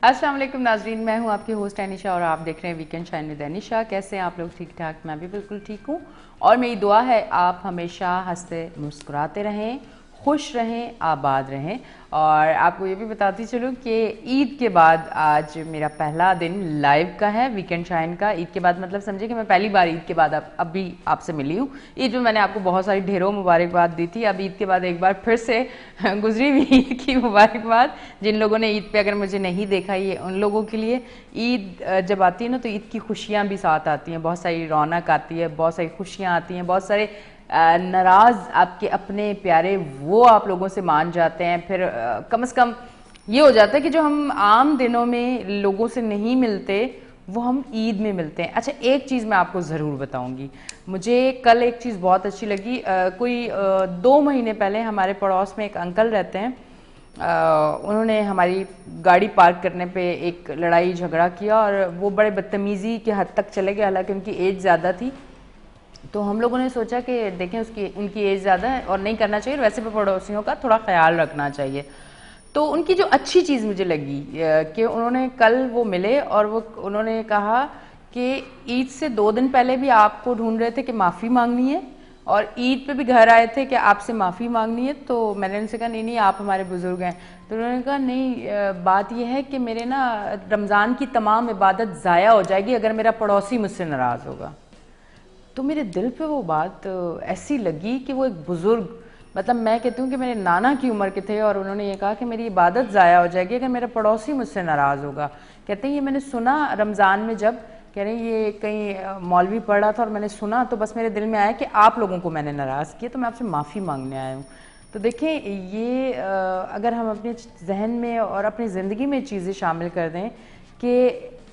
السلام علیکم ناظرین، میں ہوں آپ کی ہوسٹ انیشا اور آپ دیکھ رہے ہیں ویکینڈ شائن ود انیشا۔ کیسے ہیں آپ لوگ؟ ٹھیک ٹھاک؟ میں بھی بالکل ٹھیک ہوں، اور میری دعا ہے آپ ہمیشہ ہنستے مسکراتے رہیں، خوش رہیں، آباد رہیں۔ اور آپ کو یہ بھی بتاتی چلوں کہ عید کے بعد آج میرا پہلا دن لائیو کا ہے ویکینڈ شائن کا۔ عید کے بعد مطلب سمجھے کہ میں پہلی بار عید کے بعد اب بھی آپ سے ملی ہوں۔ عید میں نے آپ کو بہت ساری ڈھیروں مبارکباد دی تھی، اب عید کے بعد ایک بار پھر سے گزری ہوئی عید کی مبارکباد۔ جن لوگوں نے عید پہ اگر مجھے نہیں دیکھا، یہ ان لوگوں کے لیے عید جب آتی ہے نا تو عید کی خوشیاں بھی ساتھ آتی ہیں، بہت ساری رونق آتی ہے، بہت ساری خوشیاں آتی ہیں، بہت سارے ناراض آپ کے اپنے پیارے وہ آپ لوگوں سے مان جاتے ہیں۔ پھر کم از کم یہ ہو جاتا ہے کہ جو ہم عام دنوں میں لوگوں سے نہیں ملتے وہ ہم عید میں ملتے ہیں۔ اچھا، ایک چیز میں آپ کو ضرور بتاؤں گی، مجھے کل ایک چیز بہت اچھی لگی۔ کوئی 2 مہینے پہلے ہمارے پڑوس میں ایک انکل رہتے ہیں، انہوں نے ہماری گاڑی پارک کرنے پہ ایک لڑائی جھگڑا کیا اور وہ بڑے بدتمیزی کے حد تک چلے گئے، حالانکہ ان کی ایج زیادہ تھی۔ تو ہم لوگوں نے سوچا کہ دیکھیں ان کی ایج زیادہ ہے اور نہیں کرنا چاہیے، ویسے بھی پڑوسیوں کا تھوڑا خیال رکھنا چاہیے۔ تو ان کی جو اچھی چیز مجھے لگی کہ انہوں نے کل وہ ملے اور انہوں نے کہا کہ عید سے 2 دن پہلے بھی آپ کو ڈھونڈ رہے تھے کہ معافی مانگنی ہے، اور عید پہ بھی گھر آئے تھے کہ آپ سے معافی مانگنی ہے۔ تو میں نے ان سے کہا نہیں آپ ہمارے بزرگ ہیں۔ تو انہوں نے کہا نہیں، بات یہ ہے کہ میرے نا رمضان کی تمام عبادت ضائع ہو جائے گی اگر میرا پڑوسی مجھ سے ناراض ہوگا۔ تو میرے دل پہ وہ بات ایسی لگی کہ وہ ایک بزرگ، مطلب میں کہتی ہوں کہ میرے نانا کی عمر کے تھے، اور انہوں نے یہ کہا کہ میری عبادت ضائع ہو جائے گی اگر میرا پڑوسی مجھ سے ناراض ہوگا۔ کہتے ہیں یہ میں نے سنا رمضان میں، جب کہہ رہے ہیں یہ کہیں مولوی پڑھ رہا تھا اور میں نے سنا تو بس میرے دل میں آیا کہ آپ لوگوں کو میں نے ناراض کیا، تو میں آپ سے معافی مانگنے آیا ہوں۔ تو دیکھیں یہ اگر ہم اپنے ذہن میں اور اپنی زندگی میں چیزیں شامل کر دیں کہ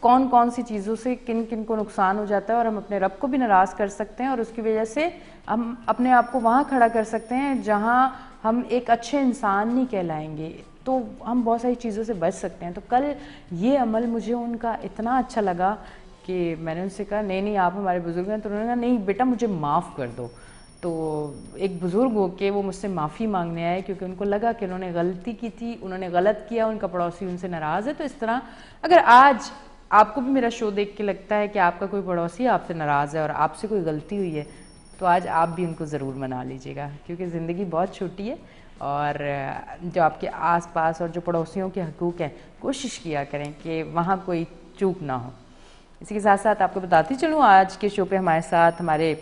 کون کون سی چیزوں سے کن کن کو نقصان ہو جاتا ہے، اور ہم اپنے رب کو بھی ناراض کر سکتے ہیں، اور اس کی وجہ سے ہم اپنے آپ کو وہاں کھڑا کر سکتے ہیں جہاں ہم ایک اچھے انسان نہیں کہلائیں گے، تو ہم بہت ساری چیزوں سے بچ سکتے ہیں۔ تو کل یہ عمل مجھے ان کا اتنا اچھا لگا کہ میں نے ان سے کہا نہیں آپ ہمارے بزرگ ہیں۔ تو انہوں نے کہا نہیں بیٹا مجھے معاف کر دو۔ تو ایک بزرگ ہو کے وہ مجھ سے معافی مانگنے آئے، کیونکہ ان کو لگا کہ انہوں نے غلطی کی تھی، انہوں نے غلط کیا، ان کا پڑوسی ان سے ناراض ہے۔ تو اس طرح اگر آج آپ کو بھی میرا شو دیکھ کے لگتا ہے کہ آپ کا کوئی پڑوسی آپ سے ناراض ہے اور آپ سے کوئی غلطی ہوئی ہے، تو آج آپ بھی ان کو ضرور منا لیجیے گا، کیونکہ زندگی بہت چھوٹی ہے، اور جو آپ کے آس پاس اور جو پڑوسیوں کے حقوق ہیں کوشش کیا کریں کہ وہاں کوئی چوک نہ ہو۔ اسی کے ساتھ ساتھ آپ کو بتاتی چلوں آج کے شو پہ ہمارے ساتھ ہمارے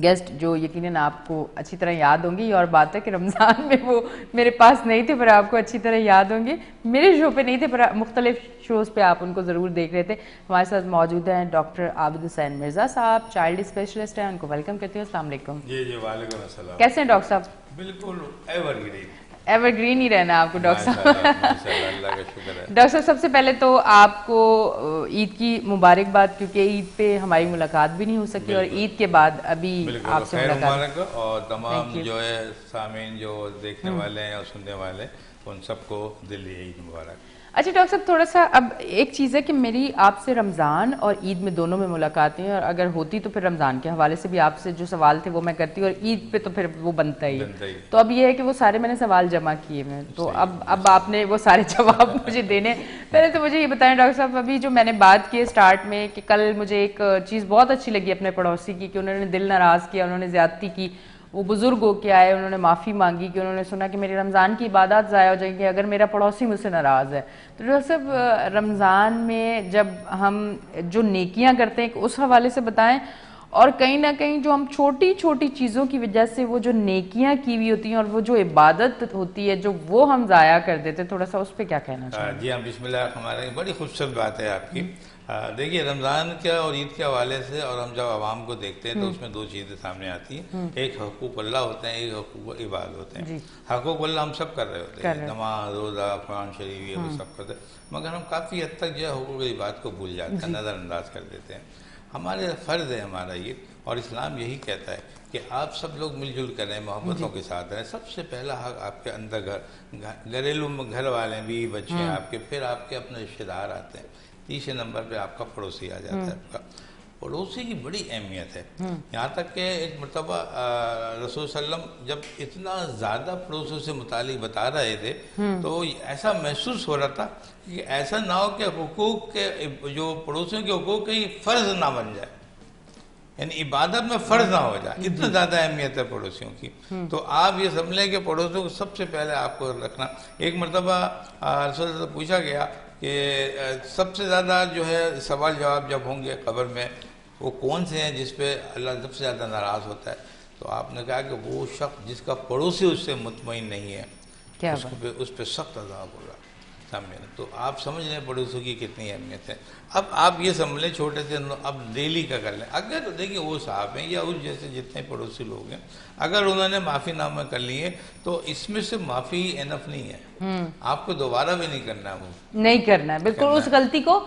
گیسٹ جو یقیناً آپ کو اچھی طرح یاد ہوں گی، اور بات ہے کہ رمضان میں وہ میرے پاس نہیں تھے پر آپ کو اچھی طرح یاد ہوں گے، میرے شو پہ نہیں تھے پر مختلف شوز پہ آپ ان کو ضرور دیکھ رہے تھے۔ ہمارے ساتھ موجود ہیں ڈاکٹر عابد حسین مرزا صاحب، چائلڈ اسپیشلسٹ ہیں، ان کو ویلکم کرتی ہوں۔ السلام علیکم۔ جی وعلیکم السلام۔ کیسے ہیں ڈاکٹر صاحب؟ بالکل ایور گرین، ایور گرین ہی رہنا آپ کو ڈاکٹر صاحب۔ ماشاءاللہ، اللہ کا شکر ہے۔ ڈاکٹر صاحب سب سے پہلے تو آپ کو عید کی مبارکباد، کیونکہ عید پہ ہماری ملاقات بھی نہیں ہو سکی، اور عید کے بعد ابھی آپ سے خیر ملاقات۔ مبارک، اور تمام جو ہے سامعین جو دیکھنے والے ہیں اور سننے والے ان سب کو دلی عید مبارک۔ اچھا ڈاکٹر صاحب تھوڑا سا اب ایک چیز ہے کہ میری آپ سے رمضان اور عید میں دونوں میں ملاقاتیں ہیں، اور اگر ہوتی تو پھر رمضان کے حوالے سے بھی آپ سے جو سوال تھے وہ میں کرتی، اور عید پہ تو پھر وہ بنتا ہی ہے۔ تو اب یہ ہے کہ وہ سارے میں نے سوال جمع کیے ہیں، تو اب آپ نے وہ سارے جواب مجھے دینے۔ پہلے تو مجھے یہ بتائیں ڈاکٹر صاحب، ابھی جو میں نے بات کی اسٹارٹ میں کہ کل مجھے ایک چیز بہت اچھی لگی اپنے پڑوسی کی، کہ انہوں نے دل ناراض کیا، انہوں نے زیادتی کی، وہ بزرگ ہو کے آئے، انہوں نے معافی مانگی کہ انہوں نے سنا کہ میری رمضان کی عبادات ضائع ہو جائیں گی اگر میرا پڑوسی مجھ سے ناراض ہے۔ تو ڈاکٹر صاحب رمضان میں جب ہم جو نیکیاں کرتے ہیں اس حوالے سے بتائیں، اور کہیں نہ کہیں جو ہم چھوٹی چھوٹی چیزوں کی وجہ سے وہ جو نیکیاں کی ہوئی ہوتی ہیں اور وہ جو عبادت ہوتی ہے جو وہ ہم ضائع کر دیتے ہیں، تھوڑا سا اس پہ کیا کہنا چاہیں؟ جی ہاں، بسم اللہ الرحمن الرحیم۔ بڑی خوبصورت بات ہے آپ کی۔ دیکھیے رمضان کا اور عید کے حوالے سے، اور ہم جب عوام کو دیکھتے ہیں تو اس میں 2 چیزیں سامنے آتی ہیں، ایک حقوق اللہ ہوتے ہیں، ایک حقوق عباد ہوتے ہیں۔ حقوق اللہ ہم سب کر رہے ہوتے ہیں، نماز، روزہ، قرآن شریف، یہ وہ سب کرتے ہیں، مگر ہم کافی حد تک جو ہے حقوق عباد کو بھول جاتے ہیں، نظر انداز کر دیتے ہیں۔ ہمارے فرض ہے ہمارا یہ، اور اسلام یہی کہتا ہے کہ آپ سب لوگ مل جل کر رہیں، محبتوں کے ساتھ رہیں۔ سب سے پہلا حق آپ کے اندر گھریلو گھر والے ہیں، بیوی بچے ہیں آپ کے، پھر آپ کے اپنے رشتے دار آتے ہیں، تیسرے نمبر پہ آپ کا پڑوسی آ جاتا ہے آپ کا۔ پڑوسی کی بڑی اہمیت ہے. یہاں تک کہ ایک مرتبہ رسول صلی اللہ علیہ وسلم جب اتنا زیادہ پڑوسیوں سے متعلق بتا رہے تھے تو ایسا محسوس ہو رہا تھا کہ ایسا نہ ہو کہ حقوق کے جو پڑوسیوں کے حقوق کے فرض نہ بن جائے، یعنی عبادت میں فرض نہ ہو جائے. اتنا زیادہ اہمیت ہے پڑوسیوں کی. تو آپ یہ سمجھ لیں کہ پڑوسیوں کو سب سے پہلے آپ کو رکھنا. ایک مرتبہ رسول اللہ سے پوچھا گیا کہ سب سے زیادہ جو ہے سوال جواب جب ہوں گے قبر میں وہ کون سے ہیں جس پہ اللہ سب سے زیادہ ناراض ہوتا ہے؟ تو آپ نے کہا کہ وہ شخص جس کا پڑوسی اس سے مطمئن نہیں ہے، اس پہ سخت عذاب ہوگا. سامنے تو آپ سمجھ لیں پڑوسیوں کی کتنی اہمیت ہے. اب آپ یہ سمجھ لیں چھوٹے سے اب ڈیلی کا کر لیں. اگر دیکھیں وہ صاحب ہیں یا اس جیسے جتنے پڑوسی لوگ ہیں اگر انہوں نے معافی نامہ کر لی ہے تو اس میں سے معافی انف نہیں ہے. آپ کو دوبارہ بھی نہیں کرنا ہے، وہ نہیں کرنا ہے. بالکل اس غلطی کو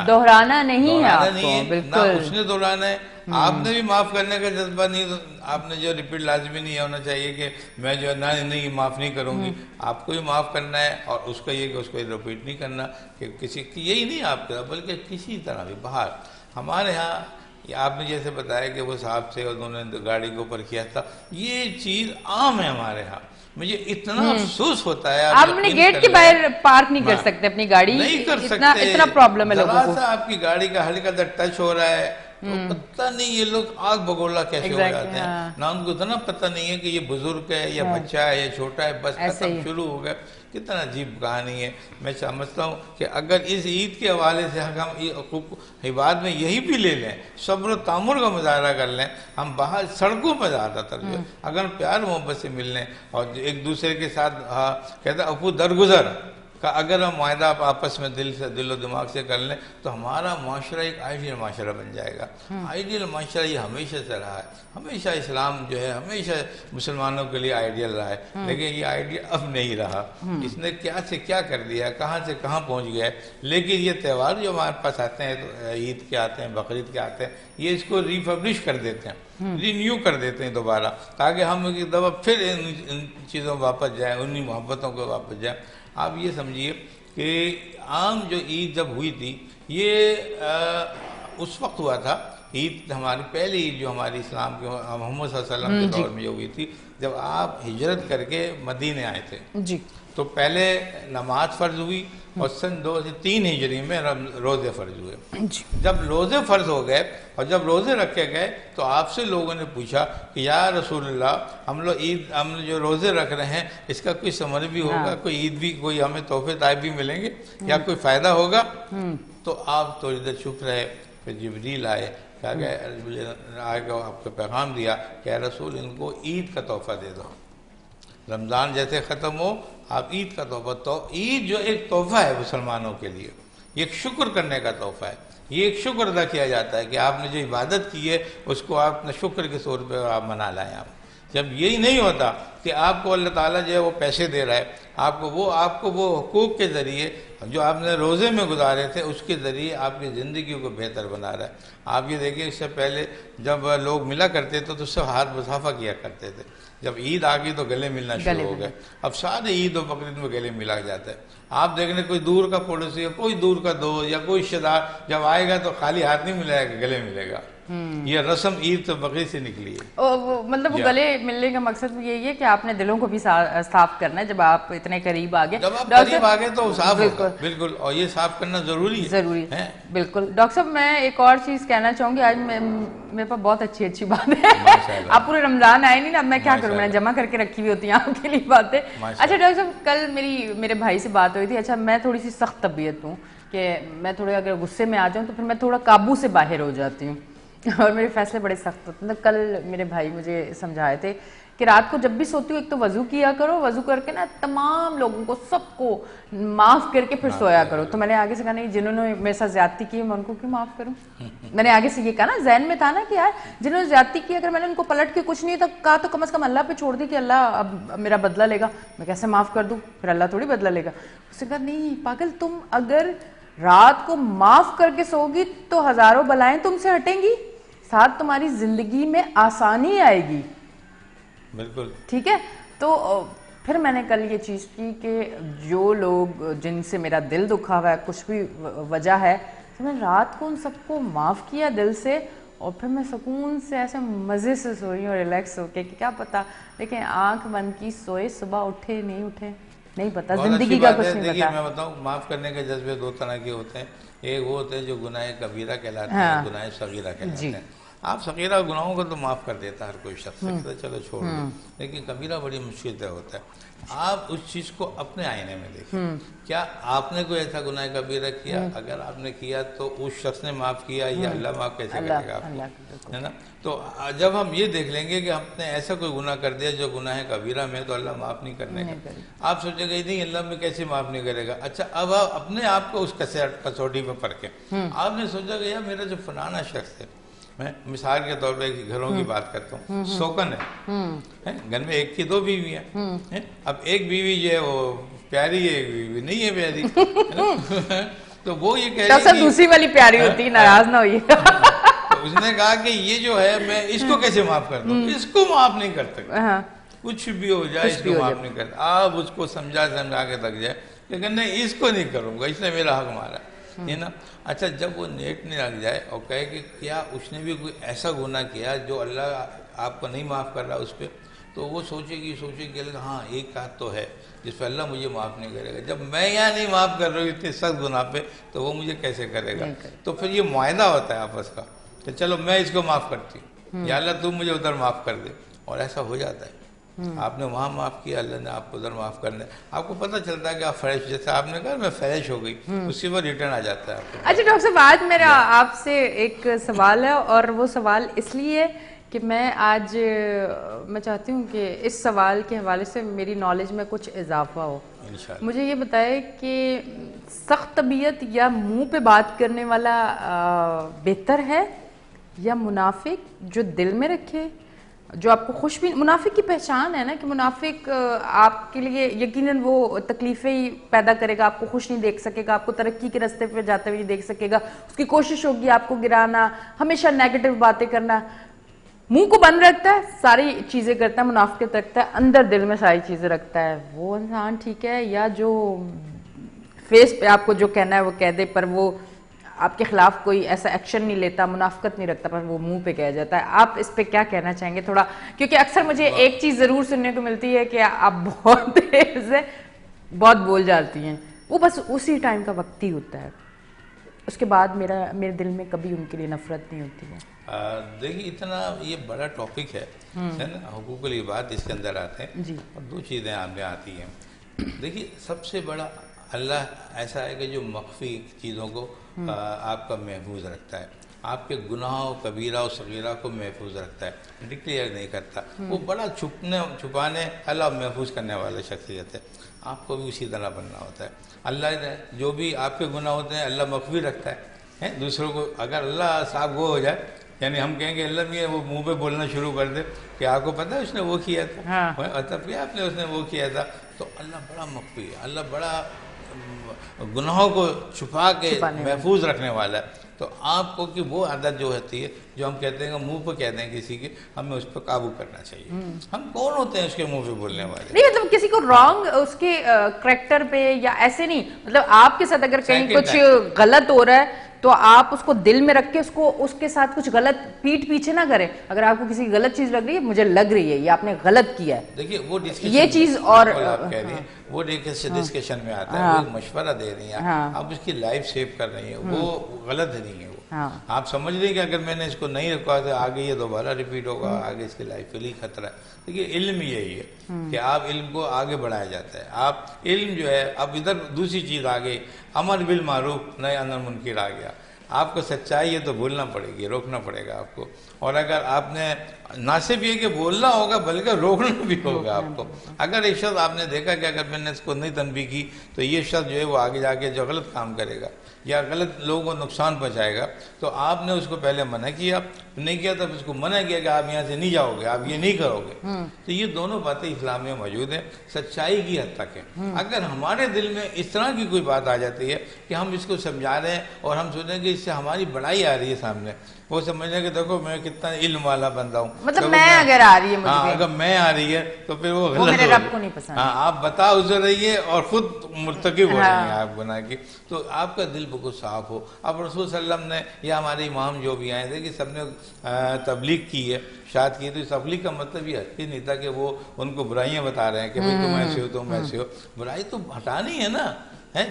دہرانا نہیں ہے آپ کو. بالکل اس نے دہرانا ہے. آپ نے بھی معاف کرنے کا جذبہ نہیں، آپ نے جو ریپیٹ لازمی نہیں ہونا چاہیے کہ میں جو نہیں معاف نہیں کروں گی. آپ کو بھی معاف کرنا ہے اور اس کا یہ کہ اس کو ریپیٹ نہیں کرنا کہ کسی یہی نہیں آپ کا بلکہ کسی طرح بھی باہر. ہمارے ہاں آپ نے جیسے بتایا کہ وہ صاحب تھے انہوں نے گاڑی کے اوپر کیا تھا، یہ چیز عام ہے ہمارے ہاں. مجھے اتنا افسوس ہوتا ہے. آپ اپنے گیٹ کے باہر پارک نہیں کر سکتے اپنی گاڑی، نہیں کر سکتے. اتنا پرابلم ہے لوگوں کو. آپ کی گاڑی کا ہلکا سا ٹچ ہو رہا ہے تو پتہ نہیں یہ لوگ آگ بگولا کیسے ہو جاتے ہیں. نہ ان کو اتنا پتہ نہیں ہے کہ یہ بزرگ ہے یا بچہ ہے یا چھوٹا ہے، بس ختم شروع ہو گئے. کتنا عجیب کہانی ہے. میں سمجھتا ہوں کہ اگر اس عید کے حوالے سے ہم عبادت میں یہی بھی لے لیں، صبر و تحمل کا مظاہرہ کر لیں. ہم باہر سڑکوں پر زیادہ تر جو اگر پیار محبت سے مل لیں اور ایک دوسرے کے ساتھ کہتا افو درگزر کا اگر ہم معاہدہ آپس میں دل و دماغ سے کر لیں تو ہمارا معاشرہ ایک آئیڈیل معاشرہ بن جائے گا. آئیڈیل معاشرہ یہ ہمیشہ سے رہا ہے. ہمیشہ اسلام جو ہے ہمیشہ مسلمانوں کے لیے آئیڈیل رہا ہے، لیکن یہ آئیڈیل اب نہیں رہا. اس نے کیا سے کیا کر دیا، کہاں سے کہاں پہنچ گیا. لیکن یہ تہوار جو ہمارے پاس آتے ہیں عید کے آتے ہیں، بقرعید کے آتے ہیں، یہ اس کو ریفبلش کر دیتے ہیں، رینیو کر دیتے ہیں دوبارہ، تاکہ ہم ایک دفعہ پھر ان چیزوں میں واپس جائیں، انہی محبتوں کو واپس جائیں. آپ یہ سمجھیے کہ عام جو عید جب ہوئی تھی یہ اس وقت ہوا تھا. عید ہماری پہلی عید جو ہماری اسلام کے محمد صلی اللہ علیہ وسلم کے دور میں جو ہوئی تھی جب آپ ہجرت کر کے مدینے آئے تھے جی، تو پہلے نماز فرض ہوئی اور سن 2003 ہجری میں روزے فرض ہوئے. جب روزے فرض ہو گئے اور جب روزے رکھے گئے تو آپ سے لوگوں نے پوچھا کہ یا رسول اللہ ہم جو روزے رکھ رہے ہیں اس کا کوئی ثمر بھی ہوگا، کوئی عید بھی، کوئی ہمیں تحفے طائب بھی ملیں گے یا کوئی فائدہ ہوگا؟ تو آپ تھوڑی دیر چپ رہے. پھر جبریل آئے، کہا کہ آئے گا آپ کو پیغام دیا کہ اے رسول ان کو عید کا تحفہ دے دو. رمضان جیسے ختم ہو آپ عید کا تحفہ. تو عید جو ایک تحفہ ہے مسلمانوں کے لیے، یہ ایک شکر کرنے کا تحفہ ہے. یہ ایک شکر ادا کیا جاتا ہے کہ آپ نے جو عبادت کی ہے اس کو آپ نے شکر کے طور پہ آپ منا لائیں. آپ جب یہی نہیں ہوتا کہ آپ کو اللہ تعالیٰ جو ہے وہ پیسے دے رہا ہے، آپ کو وہ حقوق کے ذریعے جو آپ نے روزے میں گزارے تھے اس کے ذریعے آپ کی زندگی کو بہتر بنا رہا ہے. آپ یہ دیکھیں اس سے پہلے جب لوگ ملا کرتے تھے تو اس سے ہاتھ مصافحہ کیا کرتے تھے. جب عید آ گئی تو گلے ملنا شروع ہو گئے. اب سارے عید و بقرعید میں گلے ملا جاتا ہے. آپ دیکھ لیں کوئی دور کا پڑوسی یا کوئی دور کا دوست یا کوئی رشتہ دار جب آئے گا تو خالی ہاتھ نہیں ملائے گا، گلے ملے گا. یہ رسم عید تو بقرعید سے نکلی ہے. مطلب وہ گلے ملنے کا مقصد یہی ہے کہ آپ نے دلوں کو بھی صاف کرنا ہے. جب آپ اتنے قریب آ گئے، جب آپ قریب آ گئے تو صاف ہوگا. بالکل، اور یہ صاف کرنا ضروری ہے. بالکل. ڈاکٹر صاحب میں ایک اور چیز کہنا چاہوں گی. آج میرے پاس بہت اچھی بات ہے. آپ پورے رمضان آئے نہیں نا، اب میں کیا کروں، میں نے جمع کر کے رکھی ہوئی ہوتی ہیں آپ کے لیے باتیں. اچھا ڈاکٹر صاحب کل میرے بھائی سے بات ہوئی تھی. اچھا میں تھوڑی سی سخت طبیعت ہوں کہ میں تھوڑے اگر غصے میں آ جاؤں تو پھر میں تھوڑا قابو سے باہر ہو جاتی ہوں اور میرے فیصلے بڑے سخت ہوتے ہیں. کل میرے بھائی مجھے سمجھائے تھے کہ رات کو جب بھی سوتی ہوں ایک تو وضو کیا کرو، وضو کر کے نا تمام لوگوں کو سب کو معاف کر کے پھر سویا کرو. تو میں نے آگے سے کہا نہیں، جنہوں نے میرے ساتھ زیادتی کی میں ان کو کیوں معاف کروں. میں نے آگے سے یہ کہا نا، ذہن میں تھا نا کہ یار جنہوں نے زیادتی کی اگر میں نے ان کو پلٹ کے کچھ نہیں کہا تو کم از کم اللہ پہ چھوڑ دی کہ اللہ اب میرا بدلہ لے گا. میں کیسے معاف کر دوں، پھر اللہ تھوڑی بدلہ لے گا. اس نے کہا نہیں پاگل، تم اگر رات کو معاف کر کے سو گی تو ہزاروں بلائیں تم سے ہٹیں گی، ساتھ تمہاری زندگی میں آسانی آئے گی. بالکل ٹھیک ہے. تو پھر میں نے کل یہ چیز کی کہ جو لوگ جن سے میرا دل دکھا ہوا ہے، کچھ بھی وجہ ہے، تو میں رات کو ان سب کو معاف کیا دل سے اور پھر میں سکون سے ایسے مزے سے سوئی ہوں ریلیکس ہو کے کہ کیا پتا دیکھیں آنکھ بند کی سوئے صبح اٹھے نہیں پتا زندگی کا کچھ نہیں پتا. دیکھیے میں بتاؤں معاف کرنے کے جذبے دو طرح کے ہوتے ہیں. ایک وہ ہوتے ہیں جو گناہ کبیرہ کہلاتے ہیں, گناہ صغیرہ کہلاتے ہیں. آپ صغیرہ گناہوں کو تو معاف کر دیتا ہر کوئی شخص, کہتا ہے چلو چھوڑ دو, لیکن کبیرہ بڑی مشکل سے ہوتا ہے. آپ اس چیز کو اپنے آئینے میں دیکھیں, کیا آپ نے کوئی ایسا گناہ کبیرہ کیا؟ اگر آپ نے کیا تو اس شخص نے معاف کیا یا اللہ معاف کیسے کرے گا آپ کو, ہے نا؟ تو جب ہم یہ دیکھ لیں گے کہ ہم نے ایسا کوئی گناہ کر دیا جو گناہ کبیرہ میں, تو اللہ معاف نہیں کرنے کا. آپ سوچیں گے نہیں اللہ میں کیسے معاف نہیں کرے گا. اچھا اب آپ اپنے آپ کو اس کسوٹی پہ پرکھیں. آپ نے سوچا کہ یار میرا جو فلانا شخص ہے, میں مثال کے طور پہ گھروں کی بات کرتا ہوں, سوکن ہے, گھر میں ایک کی دو بیوی ہیں. اب ایک بیوی جو ہے وہ پیاری ہے, ایک بیوی نہیں ہے پیاری, تو وہ یہ کہہ رہی دوسری والی پیاری ہوتی ہے, ناراض نہ ہوئی. اس نے کہا کہ یہ جو ہے میں اس کو کیسے معاف کر دوں, اس کو معاف نہیں کر سکتا, کچھ بھی ہو جائے اس کو معاف نہیں کرتا. آپ اس کو سمجھا کے تک جائے, لیکن نہیں اس کو نہیں کروں گا, اس نے میرا حق مارا ہے نا. اچھا جب وہ نیٹ نہیں لگ جائے اور کہے کہ کیا اس نے بھی کوئی ایسا گناہ کیا جو اللہ آپ کو نہیں معاف کر رہا اس پہ, تو وہ سوچے گی ہاں ایک بات تو ہے جس پہ اللہ مجھے معاف نہیں کرے گا. جب میں یہاں نہیں معاف کر رہا ہوں اتنے سخت گناہ پہ, تو وہ مجھے کیسے کرے گا؟ تو پھر یہ معاہدہ ہوتا ہے آپس کا کہ چلو میں اس کو معاف کرتی ہوں, یا اللہ تم مجھے ادھر معاف کر دے, اور ایسا ہو جاتا ہے. آپ نے وہاں معاف کیا, اللہ نے آپ کو ادھر معاف کرنا ہے. آپ کو پتہ چلتا ہے کہ آپ فریش, جیسے آپ نے کہا میں فریش ہو گئی, اسی پر ریٹرن آ جاتا ہے آپ کو. اچھا ڈاکٹر صاحب آج میرا آپ سے ایک سوال ہے, اور وہ سوال اس لیے کہ میں آج میں چاہتی ہوں کہ اس سوال کے حوالے سے میری نالج میں کچھ اضافہ ہو. مجھے یہ بتائے کہ سخت طبیعت یا منہ پہ بات کرنے والا بہتر ہے, یا منافق جو دل میں رکھے, جو آپ کو خوش بھی. منافق کی پہچان ہے نا کہ منافق آپ کے لیے یقیناً وہ تکلیفیں ہی پیدا کرے گا, آپ کو خوش نہیں دیکھ سکے گا, آپ کو ترقی کے راستے پہ جاتے ہوئے نہیں دیکھ سکے گا, اس کی کوشش ہوگی آپ کو گرانا, ہمیشہ نیگیٹو باتیں کرنا. منہ کو بند رکھتا ہے, ساری چیزیں کرتا ہے, منافقت رکھتا ہے, اندر دل میں ساری چیزیں رکھتا ہے, وہ انسان ٹھیک ہے؟ یا جو فیس پہ آپ کو جو کہنا ہے وہ کہہ دے پر وہ آپ کے خلاف کوئی ایسا ایکشن نہیں لیتا, منافقت نہیں رکھتا, پر وہ منہ پہ کہہ جاتا ہے. آپ اس پہ کیا کہنا چاہیں گے تھوڑا, کیونکہ اکثر مجھے ایک چیز ضرور سننے کو ملتی ہے کہ آپ بہت دیر سے بہت بول جاتی ہیں, وہ بس اسی ٹائم کا وقت ہی ہوتا ہے, اس کے بعد میرے دل میں کبھی ان کے لیے نفرت نہیں ہوتی ہے. دیکھیے اتنا یہ بڑا ٹاپک ہے نا, حقوق العباد اس کے اندر آتے ہیں, اور دو چیزیں آپ میں آتی ہیں. دیکھیے سب سے بڑا اللہ ایسا ہے کہ جو مخفی چیزوں کو آپ کا محفوظ رکھتا ہے, آپ کے گناہوں کبیرہ و صغیرہ کو محفوظ رکھتا ہے, ڈکلیئر نہیں کرتا. وہ بڑا چھپانے اللہ محفوظ کرنے والا شخصیت ہے. آپ کو بھی اسی طرح بننا ہوتا ہے. اللہ نے جو بھی آپ کے گناہ ہوتے ہیں اللہ مخفی رکھتا ہے دوسروں کو. اگر اللہ صاحب وہ ہو جائے, یعنی ہم کہیں گے اللہ میں وہ منہ پہ بولنا شروع کر دے کہ آپ کو پتہ ہے اس نے وہ کیا تھا, تب کیا آپ نے اس نے وہ کیا تھا, تو اللہ بڑا مخفی ہے, اللہ بڑا گناہوں کو چھپا کے محفوظ رکھنے والا ہے. تو آپ کو کہ وہ عادت جو ہوتی ہے جو ہم کہتے ہیں کہ منہ پہ کہتے ہیں کسی کے, ہمیں اس پہ قابو کرنا چاہیے. ہم کون ہوتے ہیں اس کے منہ پہ بولنے والے؟ نہیں مطلب کسی کو رانگ اس کے کریکٹر پہ یا ایسے نہیں, مطلب آپ کے ساتھ اگر کہیں کچھ غلط ہو رہا ہے تو آپ اس کو دل میں رکھ کے اس کے ساتھ کچھ غلط پیٹ پیچھے نہ کریں. اگر آپ کو کسی غلط چیز لگ رہی ہے, مجھے لگ رہی ہے یہ آپ نے غلط کیا ہے, دیکھیے وہ یہ چیز, اور آپ کہہ رہی ہیں وہ ڈسکشن میں آتا ہے, وہ ایک مشورہ دے رہی ہیں, آپ اس کی لائف سیو کر رہی ہیں, وہ غلط نہیں ہے. وہ آپ سمجھ رہی ہیں کہ اگر میں نے اس کو نہیں رکھا تو آگے یہ دوبارہ ریپیٹ ہوگا, آگے اس کی لائف کے لیے خطرہ ہے. دیکھیے علم یہی ہے کہ آپ علم کو آگے بڑھایا جاتا ہے. آپ علم جو ہے, اب ادھر دوسری چیز آ گئی, امر بالمعروف نہی عن المنکر آ گیا. آپ کو سچائی ہے تو بولنا پڑے گی, روکنا پڑے گا آپ کو. اور اگر آپ نے نہ صرف یہ کہ بولنا ہوگا بلکہ روکنا بھی ہوگا آپ کو. اگر ایک شخص آپ نے دیکھا کہ اگر میں نے اس کو نہیں تنبیہ کی تو یہ شخص جو ہے وہ آگے جا کے جو غلط کام کرے گا یا غلط لوگوں کو نقصان پہنچائے گا, تو آپ نے اس کو پہلے منع کیا, نہیں کیا تب اس کو منع کیا کہ آپ یہاں سے نہیں جاؤ گے, آپ یہ نہیں کرو گے. تو یہ دونوں باتیں اسلام میں موجود ہیں, سچائی کی حد تک ہے. اگر ہمارے دل میں اس طرح کی کوئی بات آ جاتی ہے کہ ہم اس کو سمجھا رہے ہیں اور ہم سوچیں کہ اس سے ہماری بڑائی آ رہی ہے سامنے, وہ سمجھنے کہ دیکھو میں کتنا علم والا بندہ ہوں، مطلب میں اگر آ رہی ہے مجھ پہ، اگر میں آ رہی ہے تو پھر وہ غلط میرے ہو رب کو نہیں پسند. ہاں آپ بتا ازر رہی ہے اور خود مرتکب ہو رہی ہیں آپ گناہ کی. تو آپ کا دل بالکل صاف ہو. اب رسول صلی اللہ علیہ وسلم نے یا ہمارے امام جو بھی آئے تھے کہ سب نے تبلیغ کی ہے، شاد کی، تو اس تبلیغ کا مطلب یہ نہیں تھا کہ وہ ان کو برائیاں بتا رہے ہیں کہ بھئی تم ایسے ہو تم ایسے ہو. برائی تو ہٹانی ہے نا.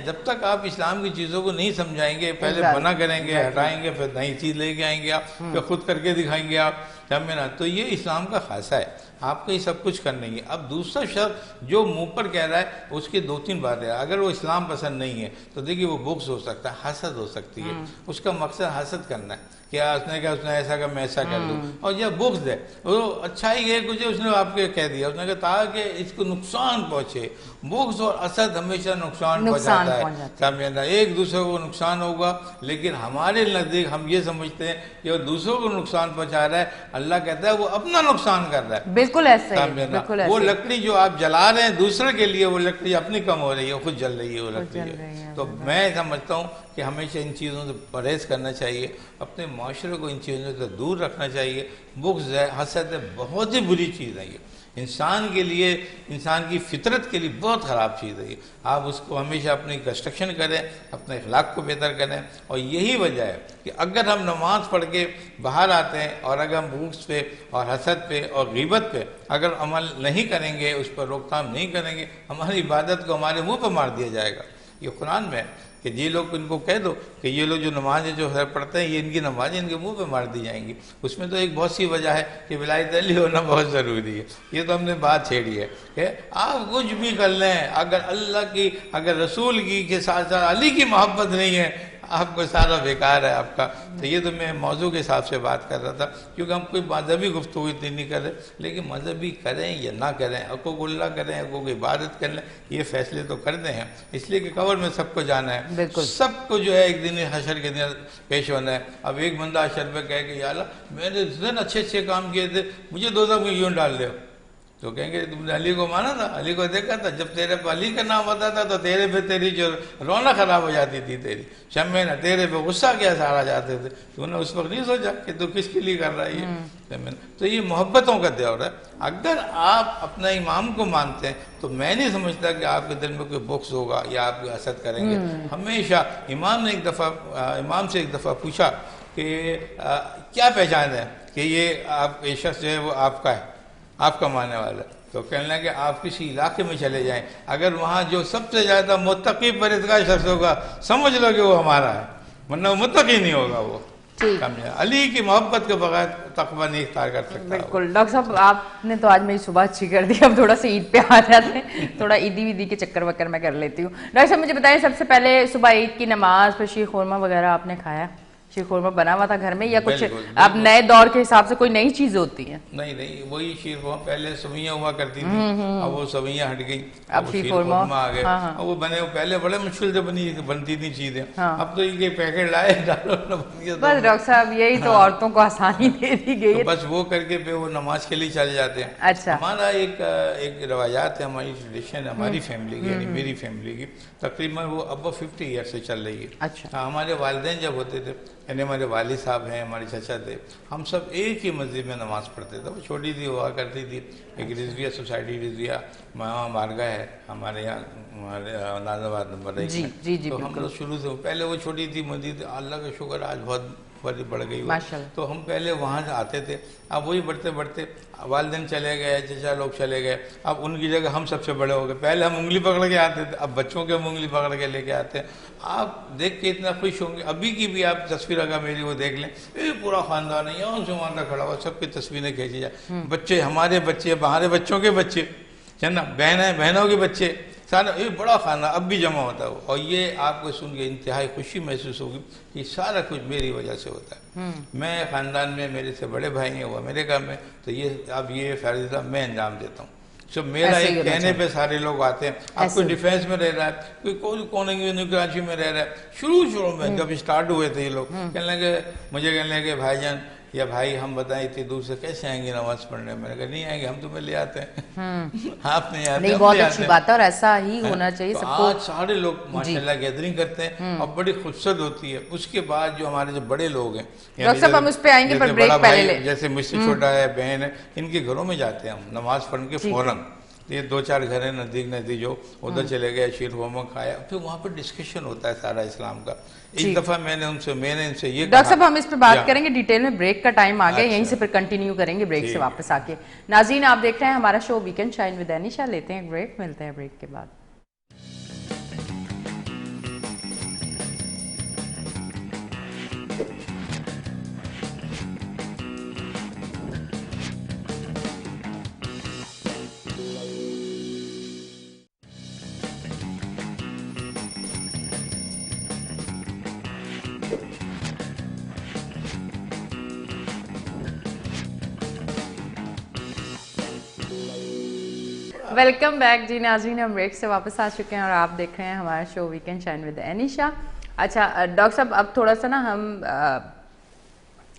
جب تک آپ اسلام کی چیزوں کو نہیں سمجھائیں گے، پہلے منع کریں گے، ہٹائیں گے، پھر نئی چیز لے کے آئیں گے آپ، پھر خود کر کے دکھائیں گے آپ، سمجھے نا. تو یہ اسلام کا خاصہ ہے، آپ کو یہ سب کچھ کرنا ہے. اب دوسرا شخص جو منہ پر کہہ رہا ہے اس کی 2-3 باتیں. اگر وہ اسلام پسند نہیں ہے تو دیکھیے وہ بغض ہو سکتا ہے، حسد ہو سکتی ہے. اس کا مقصد حسد کرنا ہے، کیا اس نے کہا اس نے ایسا کہا میں ایسا کر دوں. اور یہ بغض ہے، وہ اچھائی ہے کچھ اس نے آپ کے کہہ دیا، اس نے کہا تاکہ اس کو نقصان پہنچے. بغض اور حسد ہمیشہ نقصان پہنچاتا ہے، سمجھنا. ایک دوسرے کو نقصان ہوگا، لیکن ہمارے نزدیک ہم یہ سمجھتے ہیں کہ وہ دوسروں کو نقصان پہنچا رہا ہے. اللہ کہتا ہے وہ اپنا نقصان کر رہا ہے. بالکل ایسے ہی. وہ لکڑی جو آپ جلا رہے ہیں دوسرے کے لیے، وہ لکڑی اپنی کم ہو رہی ہے، خود جل رہی ہے وہ لکڑی. تو میں سمجھتا ہوں کہ ہمیشہ ان چیزوں سے پرہیز کرنا چاہیے، اپنے معاشرے کو ان چیزوں سے دور رکھنا چاہیے. بغض ہے، حسد ہے، بہت ہی بری چیز ہے. یہ انسان کے لیے، انسان کی فطرت کے لیے بہت خراب چیز ہے. یہ آپ اس کو ہمیشہ اپنی کنسٹرکشن کریں، اپنے اخلاق کو بہتر کریں. اور یہی وجہ ہے کہ اگر ہم نماز پڑھ کے باہر آتے ہیں اور اگر ہم بغض پہ اور حسد پہ اور غیبت پہ اگر عمل نہیں کریں گے، اس پر روک تھام نہیں کریں گے، ہماری عبادت کو ہمارے منہ پہ مار دیا جائے گا. یہ قرآن میں ہے کہ یہ لوگ ان کو کہہ دو کہ یہ لوگ جو نمازیں جو ہے پڑھتے ہیں، یہ ان کی نمازیں ان کے منہ پہ مار دی جائیں گی. اس میں تو ایک بہت سی وجہ ہے کہ ولایت علی ہونا بہت ضروری ہے. یہ تو ہم نے بات چھیڑی ہے کہ آپ کچھ بھی کر لیں، اگر اللہ کی، اگر رسول کی کے ساتھ ساتھ علی کی محبت نہیں ہے، آپ کو سارا بیکار ہے آپ کا. تو یہ تو میں موضوع کے حساب سے بات کر رہا تھا، کیونکہ ہم کوئی مذہبی گفتگو اتنی نہیں کر رہے. لیکن مذہبی کریں یا نہ کریں، حقوق اللہ کریں، حقوق عبادت کر لیں، یہ فیصلے تو کرتے ہیں. اس لیے کہ قبر میں سب کو جانا ہے، سب کو جو ہے ایک دن حشر کے دن پیش ہونا ہے. اب ایک بندہ حشر پہ کہے کہ یا اللہ میں نے اتنے اچھے کام کیے تھے، مجھے دوزخ میں یوں ڈال دو. تو کہیں گے تم نے علی کو مانا تھا، علی کو دیکھا تھا، جب تیرے پہ علی کا نام ہوتا تھا تو تیرے پہ تیری جو رونق خراب ہو جاتی تھی، تیری شمع نہ، تیرے پہ غصہ کیا سارا جاتے تھے. تو نے اس وقت نہیں سوچا کہ تو کس کے لیے کر رہا ہے. تو یہ محبتوں کا دور ہے. اگر آپ اپنا امام کو مانتے ہیں تو میں نہیں سمجھتا کہ آپ کے دل میں کوئی بغض ہوگا یا آپ کو حسد کریں گے. ہمیشہ امام سے ایک دفعہ پوچھا کہ کیا پہچان ہے کہ یہ آپ یہ شخص جو ہے وہ آپ کا ہے، آپ کا ماننے والا ہے. تو کہنے لگا کہ آپ کسی علاقے میں چلے جائیں، اگر وہاں جو سب سے زیادہ متقی پرہیزگار شخص ہوگا سمجھ لو کہ وہ ہمارا ہے، ورنہ وہ متقی نہیں ہوگا. وہ علی کی محبت کے بغیر تقویٰ نہیں اختیار کر سکتا. بالکل. ڈاکٹر صاحب آپ نے تو آج میری صبح اچھی کر دی. اب تھوڑا سا عید پہ آ جاتے ہیں، تھوڑا عیدی ویدی کے چکر وکر میں کر لیتی ہوں. ڈاکٹر صاحب مجھے بتائیں، سب سے پہلے صبح عید کی نماز پھر شیر خورما وغیرہ آپ نے کھایا؟ شیر خورما بنا ہوا تھا گھر میں یا کچھ اب نئے دور کے حساب سے کوئی نئی چیز ہوتی ہے؟ نہیں وہی شیر خورما. پہلے سوئیاں ہوا کرتی تھی، اب وہ سوئیاں ہٹ گئی، اب شیر خورما آ گئے. وہ بنے پہلے بڑے مشکل سے بنتی تھی چیزیں، اب تو یہ پیکٹ لائے ڈالو بن گیا. بس ڈاکٹر صاحب یہی تو عورتوں کو آسانی دے دی گئی ہے. بس وہ کر کے پھر وہ نماز کے لیے چلے جاتے ہیں. اچھا. ہمارا ایک روایات ہے، ہماری ٹریڈیشن ہے ہماری فیملی کی، یعنی میری فیملی کی تقریباً وہ اب 50 ایئر سے چل رہی ہے. اچھا. ہمارے والدین جب ہوتے تھے، یعنی ہمارے والد صاحب ہیں، ہمارے چچا تھے، ہم سب ایک ہی مسجد میں نماز پڑھتے تھے. وہ چھوٹی سی ہوا کرتی تھی، ایک رضویہ سوسائٹی رضویہ مارگاہ ہے ہمارے یہاں، ہمارے ناز آباد نمبر 1 میں. تو ہم لوگ شروع سے پہلے وہ چھوٹی تھی مسجد، اللہ کا شکر آج بہت بڑھ گئی. تو ہم پہلے وہاں سے آتے تھے. اب وہی بڑھتے بڑھتے والدین چلے گئے، چچا لوگ چلے گئے، اب ان کی جگہ ہم سب سے بڑے ہو گئے. پہلے ہم انگلی پکڑ کے آتے تھے، اب بچوں کے ہم انگلی پکڑ کے لے کے آتے ہیں. آپ دیکھ کے اتنا خوش ہوں گے. ابھی کی بھی آپ تصویر اگر میری وہ دیکھ لیں، پورا خاندان ہے یہاں سے وہاں تک کھڑا ہوا، سب کی تصویریں کھینچی جائیں. بچے ہمارے بچے، ہمارے بچوں کے بچے، ہے نا، بہنوں کے بچے، سارا یہ بڑا خاندان اب بھی جمع ہوتا ہے. اور یہ آپ کو سن کے انتہائی خوشی محسوس ہوگی کہ سارا کچھ میری وجہ سے ہوتا ہے. میں خاندان میں میرے سے بڑے بھائی ہیں، وہ امریکہ میں، تو یہ اب یہ فریضہ میں انجام دیتا ہوں. سب میرا ایک کہنے پہ سارے لوگ آتے ہیں. آپ کوئی ڈیفینس میں رہ رہا ہے، کوئی کونے کراچی میں رہ رہا ہے. شروع میں جب اسٹارٹ ہوئے تھے یہ لوگ کہنے لگے، مجھے کہنے لگے بھائی جان یا بھائی ہم بتائیں اتنی دور سے کیسے آئیں گے نماز پڑھنے؟ میں نے کہا نہیں آئیں گے، ہم تمہیں لے آتے ہیں، آپ نہیں آتے، نہیں ہم بہت لے اچھی آتے ہیں۔ بات ہے، اور ایسا ہی ہونا چاہیے تو سب کو۔ آج سارے لوگ ماشاءاللہ گیدرنگ کرتے ہیں اور بڑی خوبصورت ہوتی ہے۔ اس کے بعد جو ہمارے جو بڑے لوگ ہیں، ڈاکٹر صاحب ہم اس پہ آئیں گے، پر جیسے بریک بڑا پہلے بھائی، لیں۔ جیسے مجھ سے چھوٹا ہے، بہن ہے، ان کے گھروں میں جاتے ہیں ہم نماز پڑھ کے فوراً، یہ 2-4 گھر ہیں نزدیک نزدیک، جو ادھر چلے گئے، شیر خورما کھایا، پھر وہاں پر ڈسکشن ہوتا ہے سارا اسلام کا۔ ایک دفعہ میں نے ان سے یہ کہا، ڈاکٹر صاحب ہم اس پہ بات کریں گے ڈیٹیل میں، بریک کا ٹائم آ گیا، یہیں سے پھر کنٹینیو کریں گے بریک سے واپس آ کے۔ ناظرین آپ دیکھ رہے ہیں ہمارا شو ویکنڈ شائن ود انیشا، لیتے ہیں بریک، ملتے ہیں بریک کے بعد۔ ویلکم بیک جی ناظرین، ہم بریک سے واپس آ چکے ہیں اور آپ دیکھ رہے ہیں ہمارا شو ویکنڈ شائن ود انیشا۔ اچھا ڈاکٹر صاحب اب تھوڑا سا نا ہم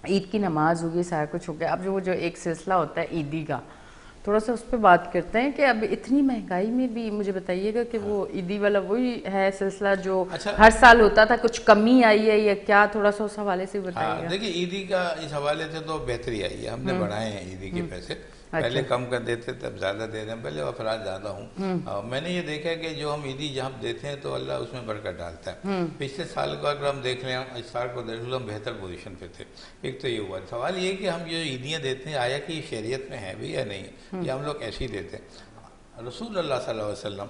عید کی نماز ہوگی، سارا کچھ ہو گیا، اب جو ایک سلسلہ ہوتا ہے عیدی کا، تھوڑا سا اس پہ بات کرتے ہیں کہ اب اتنی مہنگائی میں بھی مجھے بتائیے گا کہ وہ عیدی والا وہی ہے سلسلہ جو ہر سال ہوتا تھا، کچھ کمی آئی ہے یا کیا؟ تھوڑا سا اس حوالے سے بتائیے گا۔ دیکھیے عیدی کا اس حوالے سے تو بہتری آئی ہے، ہم نے بڑھائے ہیں عیدی کے پیسے، پہلے کم کر دیتے تھے، اب زیادہ دے رہے ہیں، پہلے افراد زیادہ ہوں۔ میں نے یہ دیکھا کہ جو ہم عیدی جہاں دیتے ہیں تو اللہ اس میں برکت ڈالتا ہے۔ پچھلے سال کو اگر ہم دیکھ لیں، اس سال کو دیکھ لیں، ہم بہتر پوزیشن پہ تھے۔ ایک تو یہ ہوا، سوال یہ کہ ہم جو عیدیاں دیتے ہیں آیا کہ یہ شریعت میں ہے بھی یا نہیں، یا ہم لوگ ایسے ہی دیتے ہیں؟ رسول اللہ صلی اللہ علیہ وسلم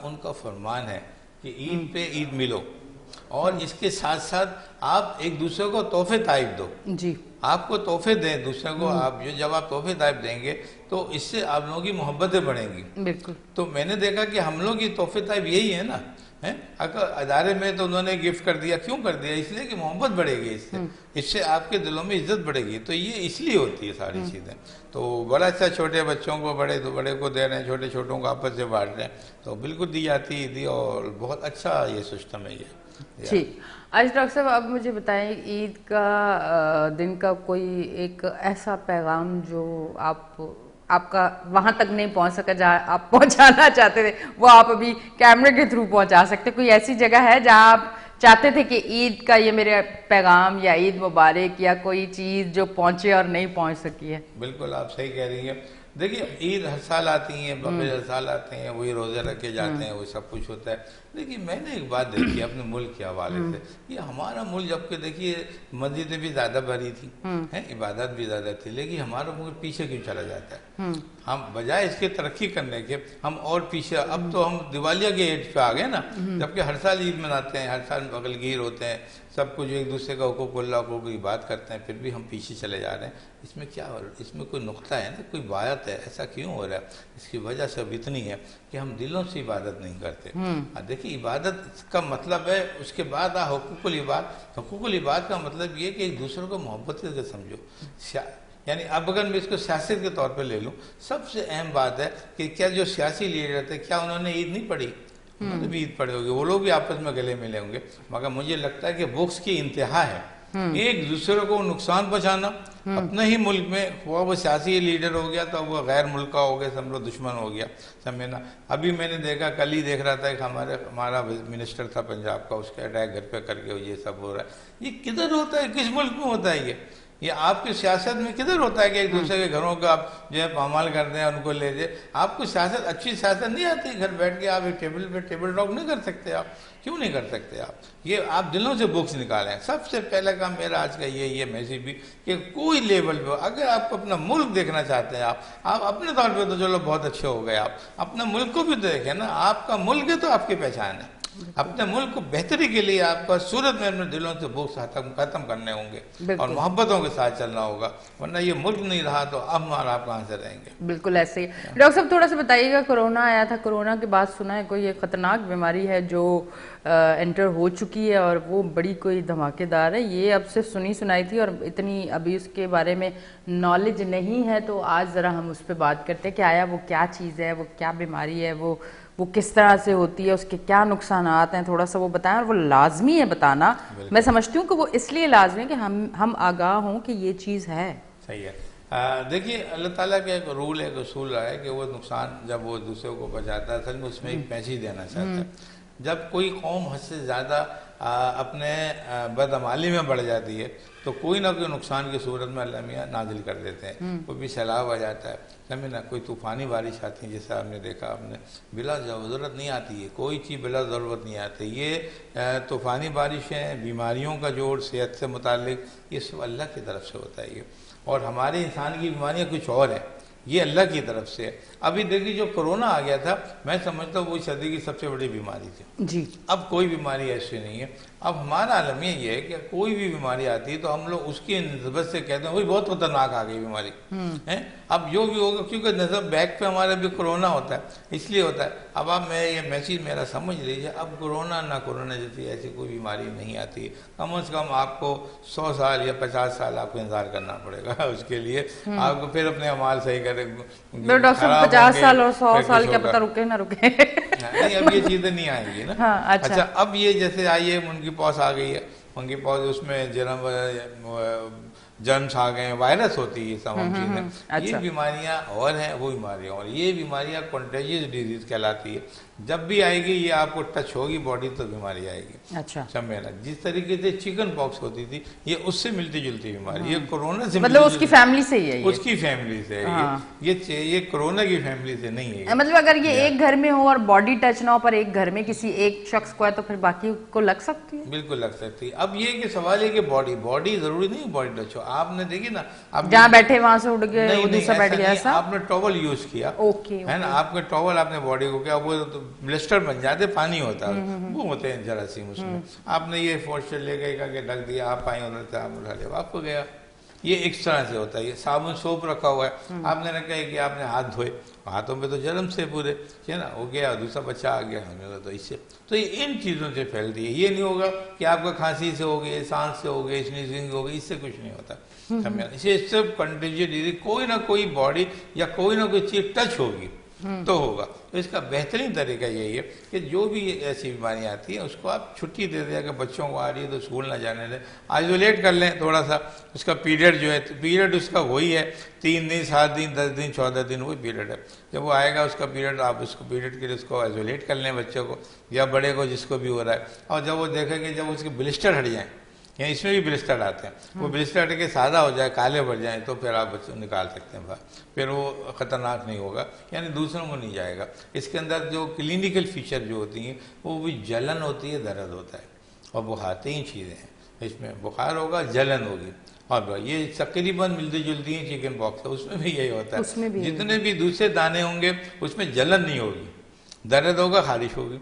ان کا فرمان ہے کہ عید پہ عید ملو، اور اس کے ساتھ ساتھ آپ ایک دوسرے کو تحفے تائب دو۔ جی آپ کو تحفے دیں دوسرے کو، آپ جب آپ تحفے تائب دیں گے تو اس سے آپ لوگوں کی محبتیں بڑھیں گی۔ بالکل۔ تو میں نے دیکھا کہ ہم لوگ کی تحفے تائب یہی ہے نا، اگر ادارے میں تو انہوں نے گفٹ کر دیا، کیوں کر دیا؟ اس لیے کہ محبت بڑھے گی، اس سے آپ کے دلوں میں عزت بڑھے گی، تو یہ اس لیے ہوتی ہے ساری چیزیں۔ تو بڑا اچھا، چھوٹے بچوں کو بڑے کو دے رہے ہیں، چھوٹے چھوٹوں کو آپس سے بانٹ رہے ہیں، تو بالکل دی جاتی ہے عیدی، اور بہت اچھا یہ سسٹم ہے یہ۔ ٹھیک، آج ڈاکٹر صاحب اب مجھے بتائیں عید کا دن کا کوئی ایک ایسا پیغام جو آپ کا وہاں تک نہیں پہنچ سکا جہاں آپ پہنچانا چاہتے تھے، وہ آپ ابھی کیمرے کے تھرو پہنچا سکتے، کوئی ایسی جگہ ہے جہاں آپ چاہتے تھے کہ عید کا یہ میرے پیغام یا عید مبارک یا کوئی چیز جو پہنچے اور نہیں پہنچ سکی ہے؟ بالکل آپ صحیح کہہ رہی ہیں۔ دیکھیے عید ہر سال آتی ہیں، بقرعید ہر سال آتے ہیں، وہی روزے رکھے جاتے ہیں، وہی سب کچھ ہوتا ہے، لیکن میں نے ایک بات دیکھی اپنے ملک کے حوالے سے، یہ ہمارا ملک، جبکہ دیکھیے مسجدیں بھی زیادہ بھری تھی، عبادت بھی زیادہ تھی، لیکن ہمارا ملک پیچھے کیوں چلا جاتا ہے؟ ہم بجائے اس کے ترقی کرنے کے ہم اور پیچھے، اب تو ہم دیوالیہ کے ایج پہ آ گئے نا، جبکہ ہر سال عید مناتے ہیں، ہر سال بغلگیر ہوتے ہیں، سب کچھ ایک دوسرے کا حقوق اللہ حقوق کی بات کرتے ہیں، پھر بھی ہم پیچھے چلے جا رہے ہیں۔ اس میں کیا ہو رہا ہے؟ اس میں کوئی نقطہ ہے نا، کوئی بات ہے، ایسا کیوں ہو رہا ہے؟ اس کی وجہ سب اتنی ہے کہ ہم دلوں سے عبادت نہیں کرتے۔ دیکھیے عبادت کا مطلب ہے، اس کے بعد حقوق العباد، حقوق العباد کا مطلب یہ کہ ایک دوسرے کو محبت سے سمجھو۔ یعنی اب اگر میں اس کو سیاست کے طور پہ لے لوں، سب سے اہم بات ہے کہ کیا جو سیاسی لیڈر تھے، کیا انہوں نے عید نہیں پڑھی؟ انہوں نے بھی عید پڑھے ہوگی، وہ لوگ بھی آپس میں گلے ملے ہوں گے، مگر مجھے لگتا ہے کہ بغض کی انتہا ہے، ایک دوسرے کو نقصان پہنچانا اپنے ہی ملک میں، وہ سیاسی لیڈر ہو گیا تو وہ غیر ملک کا ہو گیا، سمجھو دشمن ہو گیا، سمجھنا۔ ابھی میں نے دیکھا، کل ہی دیکھ رہا تھا کہ ہمارا منسٹر تھا پنجاب کا، اس کا اٹیک گھر پہ کر کے یہ سب ہو رہا ہے۔ یہ کدھر ہوتا ہے؟ کس ملک میں ہوتا ہے یہ آپ کی سیاست میں کدھر ہوتا ہے کہ ایک دوسرے کے گھروں کا آپ جو ہے پامال کرتے ہیں، ان کو لے دے؟ آپ کو سیاست، اچھی سیاست نہیں آتی؟ گھر بیٹھ کے آپ ایک ٹیبل پہ ٹیبل ٹاک نہیں کر سکتے؟ آپ کیوں نہیں کر سکتے؟ یہ آپ دلوں سے بغض نکالیں۔ سب سے پہلا کام میرا آج کا یہ میسیج بھی کہ کوئی لیول پہ اگر آپ اپنا ملک دیکھنا چاہتے ہیں، آپ اپنے طور پہ تو چلو بہت اچھے ہو گئے، آپ اپنے ملک کو بھی دیکھیں نا، آپ کا ملک ہے تو آپ کی پہچان ہے۔ اپنے ملک کو بہتری کے لیے آپ کا صورت میں اپنے دلوں سے بغض ختم کرنے ہوں گے اور محبتوں کے ساتھ چلنا ہوگا، ورنہ یہ ملک نہیں رہا تو اب آپ کہاں سے رہیں گے؟ بالکل ایسے ہی۔ ڈاکٹر صاحب تھوڑا سا بتائیے گا، کورونا آیا تھا، کورونا کے بعد سنا ہے کوئی ایک خطرناک بیماری ہے جو انٹر ہو چکی ہے اور وہ بڑی کوئی دھماکے دار ہے، یہ اب صرف سنی سنائی تھی اور اتنی ابھی اس کے بارے میں نالج نہیں ہے، تو آج ذرا ہم اس پہ بات کرتے ہیں کہ آیا وہ کیا چیز ہے، وہ کیا بیماری ہے، وہ وہ کس طرح سے ہوتی ہے, اس کے کیا نقصانات ہیں, تھوڑا سا وہ بتائیں. اور وہ لازمی ہے بتانا, میں سمجھتی ہوں کہ وہ اس لیے لازمی ہے کہ ہم آگاہ ہوں کہ یہ چیز ہے. صحیح ہے. دیکھیے اللہ تعالیٰ کا ایک رول ہے, ایک اصول رہا ہے کہ وہ نقصان جب وہ دوسروں کو پہنچاتا ہے, اصل میں اس میں ایک میسیج دینا چاہتا ہے. جب کوئی قوم حد سے زیادہ اپنے بدعمالی میں بڑھ جاتی ہے تو کوئی نہ کوئی نقصان کی صورت میں اللہ میاں نازل کر دیتے ہیں. کوئی بھی سیلاب آ جاتا ہے, سمجھے نا, کوئی طوفانی بارش آتی ہے جیسا آپ نے دیکھا, آپ نے بلا ضرورت نہیں آتی ہے, کوئی چیز بلا ضرورت نہیں آتی. یہ طوفانی بارشیں, بیماریوں کا جوڑ صحت سے متعلق, یہ سب اللہ کی طرف سے ہوتا ہے یہ. اور ہمارے انسان کی بیماریاں کچھ اور ہیں, یہ اللہ کی طرف سے ہے. ابھی دیکھیے جو کرونا آ گیا تھا, میں سمجھتا ہوں وہ صدی کی سب سے بڑی بیماری تھی. جی اب کوئی بیماری ایسی نہیں ہے. اب ہمارا عالم یہ ہے کہ کوئی بھی بیماری آتی ہے تو ہم لوگ اس کی نسبت سے کہتے ہیں وہی بہت خطرناک آ گئی بیماری. اب جو بھی ہوگا, کیونکہ نظر بیک پہ ہمارا بھی کرونا ہوتا ہے, اس لیے ہوتا ہے. اب آپ میں یہ میسیج میرا سمجھ لیجیے, اب کرونا نہ کرونا جیسی ایسی کوئی بیماری نہیں آتی. کم از کم آپ کو 100 سال یا 50 سال آپ کو انتظار کرنا پڑے گا اس کے لیے. آپ کو پھر اپنے اعمال صحیح کرے. ڈاکٹر صاحب 50 سال اور 100 سال کیا پتہ رکے نہ رکے. نہیں, اب یہ چیزیں نہیں آئیں گی نا. اچھا, اب یہ جیسے آئی ہے منکی پاس آ گئی ہے, منکی پاس اس میں جرمس آ گئے ہیں, وائرس ہوتی ہے تمام چیزیں. یہ بیماریاں اور ہیں, وہ بیماریاں اور. یہ بیماریاں کنٹیجیس ڈیزیز کہلاتی ہے. جب بھی آئے گی یہ آپ کو ٹچ ہوگی باڈی تو بیماری آئے گی. اچھا, سمجھنا, جس طریقے سے چکن پاکس ہوتی تھی یہ اس سے ملتی جلتی بیماری, یہ کرونا سے مطلب اس کی فیملی سے ہی ہے, اس کی فیملی سے ہے یہ کرونا کی فیملی سے نہیں ہے. مطلب اگر یہ ایک گھر میں ہو اور باڈی ٹچ نہ ہو پر ایک گھر میں کسی ایک شخص کو ہے تو پھر باقی کو لگ سکتی ہے. بالکل لگ سکتی ہے. اب یہ کہ سوال ہے کہ باڈی ضروری نہیں باڈی ٹچ ہو. آپ نے دیکھی نا, آپ جہاں بیٹھے وہاں سے اٹھ گئے دوسرا بیٹھ گیا, ایسا آپ نے ٹاول یوز کیا ہے نا, آپ کے ٹاول آپ نے باڈی کو کیا, وہ بلسٹر بن جاتے, پانی ہوتا ہے وہ ہوتے ہیں جراثیم اس میں. آپ نے یہ فوسٹر لے گئے کہ ڈھک دیا, آپ آئیں ادھر سے, آپ اٹھا لیا, آپ کو گیا. یہ ایک طرح سے ہوتا ہے. یہ صابن سوپ رکھا ہوا ہے, آپ نے رکھا ہے کہ آپ نے ہاتھ دھوئے, ہاتھوں پہ تو جرم سے پورے ہے نا, ہو گیا, دوسرا بچہ آ گیا ہمیں تو اس سے. تو یہ ان چیزوں سے پھیلتی ہے. یہ نہیں ہوگا کہ آپ کا کھانسی سے ہو گئی, سانس سے ہو گئی, اسنیزنگ ہو گئی, اس سے کچھ نہیں ہوتا. اسے سب کنٹیجیس ڈیزیز, کوئی نہ کوئی باڈی یا کوئی نہ کوئی چیز ٹچ ہوگی تو ہوگا. تو اس کا بہترین طریقہ یہی ہے کہ جو بھی ایسی بیماریاں آتی ہیں اس کو آپ چھٹی دے دیں. کہ بچوں کو آ رہی ہے تو اسکول نہ جانے دیں, آئزولیٹ کر لیں تھوڑا سا. اس کا پیریڈ جو ہے, پیریڈ اس کا وہی ہے 3 دن 7 دن 10 دن 14 دن, وہی پیریڈ ہے. جب وہ آئے گا اس کا پیریڈ, آپ اس کو پیریڈ کے لیے اس کو آئزولیٹ کر لیں بچوں کو یا بڑے کو جس کو بھی ہو رہا ہے. اور جب وہ دیکھیں گے جب اس کے بلسٹر ہٹ جائیں, یعنی اس میں بھی بلسٹر آتے ہیں, وہ بلسٹر ہٹ کے سادہ ہو جائے, کالے پڑ جائیں, تو پھر آپ بچوں نکال سکتے ہیں باہر. پھر وہ خطرناک نہیں ہوگا, یعنی دوسروں کو نہیں جائے گا. اس کے اندر جو کلینیکل فیچر جو ہوتی ہیں وہ بھی جلن ہوتی ہے, درد ہوتا ہے اور بخار, 3 چیزیں ہیں اس میں. بخار ہوگا, جلن ہوگی, اور یہ تقریباً ملتی جلتی ہیں چکن پاکس سے, اس میں بھی یہی ہوتا ہے. جتنے بھی دوسرے دانے ہوں گے اس میں جلن نہیں ہوگی, درد ہوگا, خارش ہوگی.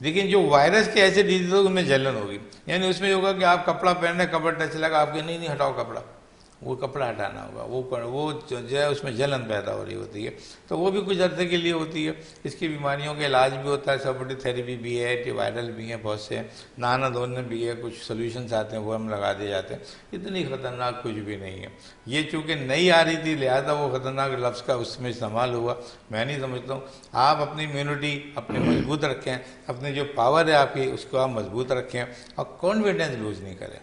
لیکن جو وائرس کے ایسے ڈیزیز ہوگی ان میں جلن ہوگی. یعنی اس میں ہوگا کہ آپ کپڑا پہن رہے, کپڑا ٹچ لگا, آپ کے نہیں ہٹاؤ کپڑا, وہ کپڑا ہٹانا ہوگا. وہ جو ہے اس میں جلن پیدا ہو رہی ہوتی ہے, تو وہ بھی کچھ عرصے کے لیے ہوتی ہے. اس کی بیماریوں کا علاج بھی ہوتا ہے, سپورٹو تھیراپی بھی ہے, اینٹی وائرل بھی ہیں بہت سے, نہانا دھونے بھی ہے, کچھ سولوشنس آتے ہیں وہ ہم لگا دیے جاتے ہیں. اتنی خطرناک کچھ بھی نہیں ہے. یہ چونکہ نئی آ رہی تھی لہذا وہ خطرناک لفظ کا اس میں استعمال ہوا. میں نہیں سمجھتا ہوں. آپ اپنی امیونٹی اپنے مضبوط رکھیں, اپنے جو پاور ہے آپ کی اس کو آپ مضبوط رکھیں, اور کانفیڈنس لوز نہیں کریں,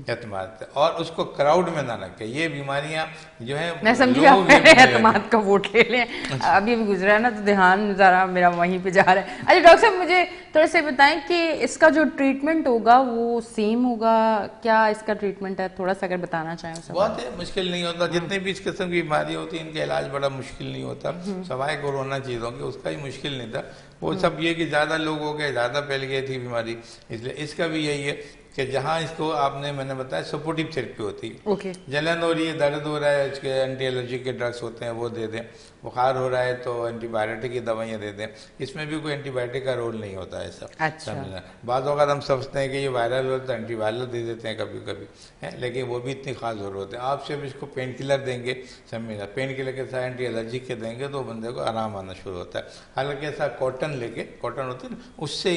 اعتماد, اور اس کو کراؤڈ میں نہ رکھیں. یہ بیماریاں جو ہیں میں سمجھی آپ اعتماد کا ووٹ لے لیں. ابھی گزرا ہے نا تو دھیان ذرا میرا وہیں پہ جا رہا ہے. اچھا ڈاکٹر صاحب مجھے تھوڑا سے بتائیں کہ اس کا جو ٹریٹمنٹ ہوگا وہ سیم ہوگا, کیا اس کا ٹریٹمنٹ ہے, تھوڑا سا اگر بتانا چاہیں. بہت ہے, مشکل نہیں ہوتا. جتنے بھی اس قسم کی بیماریاں ہوتی ہیں ان کا علاج بڑا مشکل نہیں ہوتا, سوائے کورونا چیزوں کی, اس کا ہی مشکل نہیں تھا. وہ سب یہ کہ زیادہ لوگ ہو گئے, زیادہ پھیل گئی تھی بیماری, اس لیے اس کا بھی یہی ہے کہ جہاں اس کو آپ نے, میں نے بتایا سپورٹیو تھیراپی ہوتی ہے. جلن ہو رہی ہے, درد ہو رہا ہے, اس کے اینٹی الرجی کے ڈرگس ہوتے ہیں وہ دے دیں. بخار ہو رہا ہے تو اینٹی بایوٹک کی دوائیاں دے دیں. اس میں بھی کوئی اینٹی بایوٹک کا رول نہیں ہوتا ہے سب. سمجھنا, بعض اوقات ہم سمجھتے ہیں کہ یہ وائرل ہوتا ہے اینٹی وائرل دے دیتے ہیں کبھی کبھی, لیکن وہ بھی اتنی خاص ضرورت ہے. آپ صرف اس کو پین کلر دیں گے, سمجھنا, پین کلر کے ساتھ اینٹی الرجی کے دیں گے تو بندے کو آرام آنا شروع ہوتا ہے. حالانکہ ایسا کاٹن لے کے, کاٹن ہوتی ہے نا, اس سے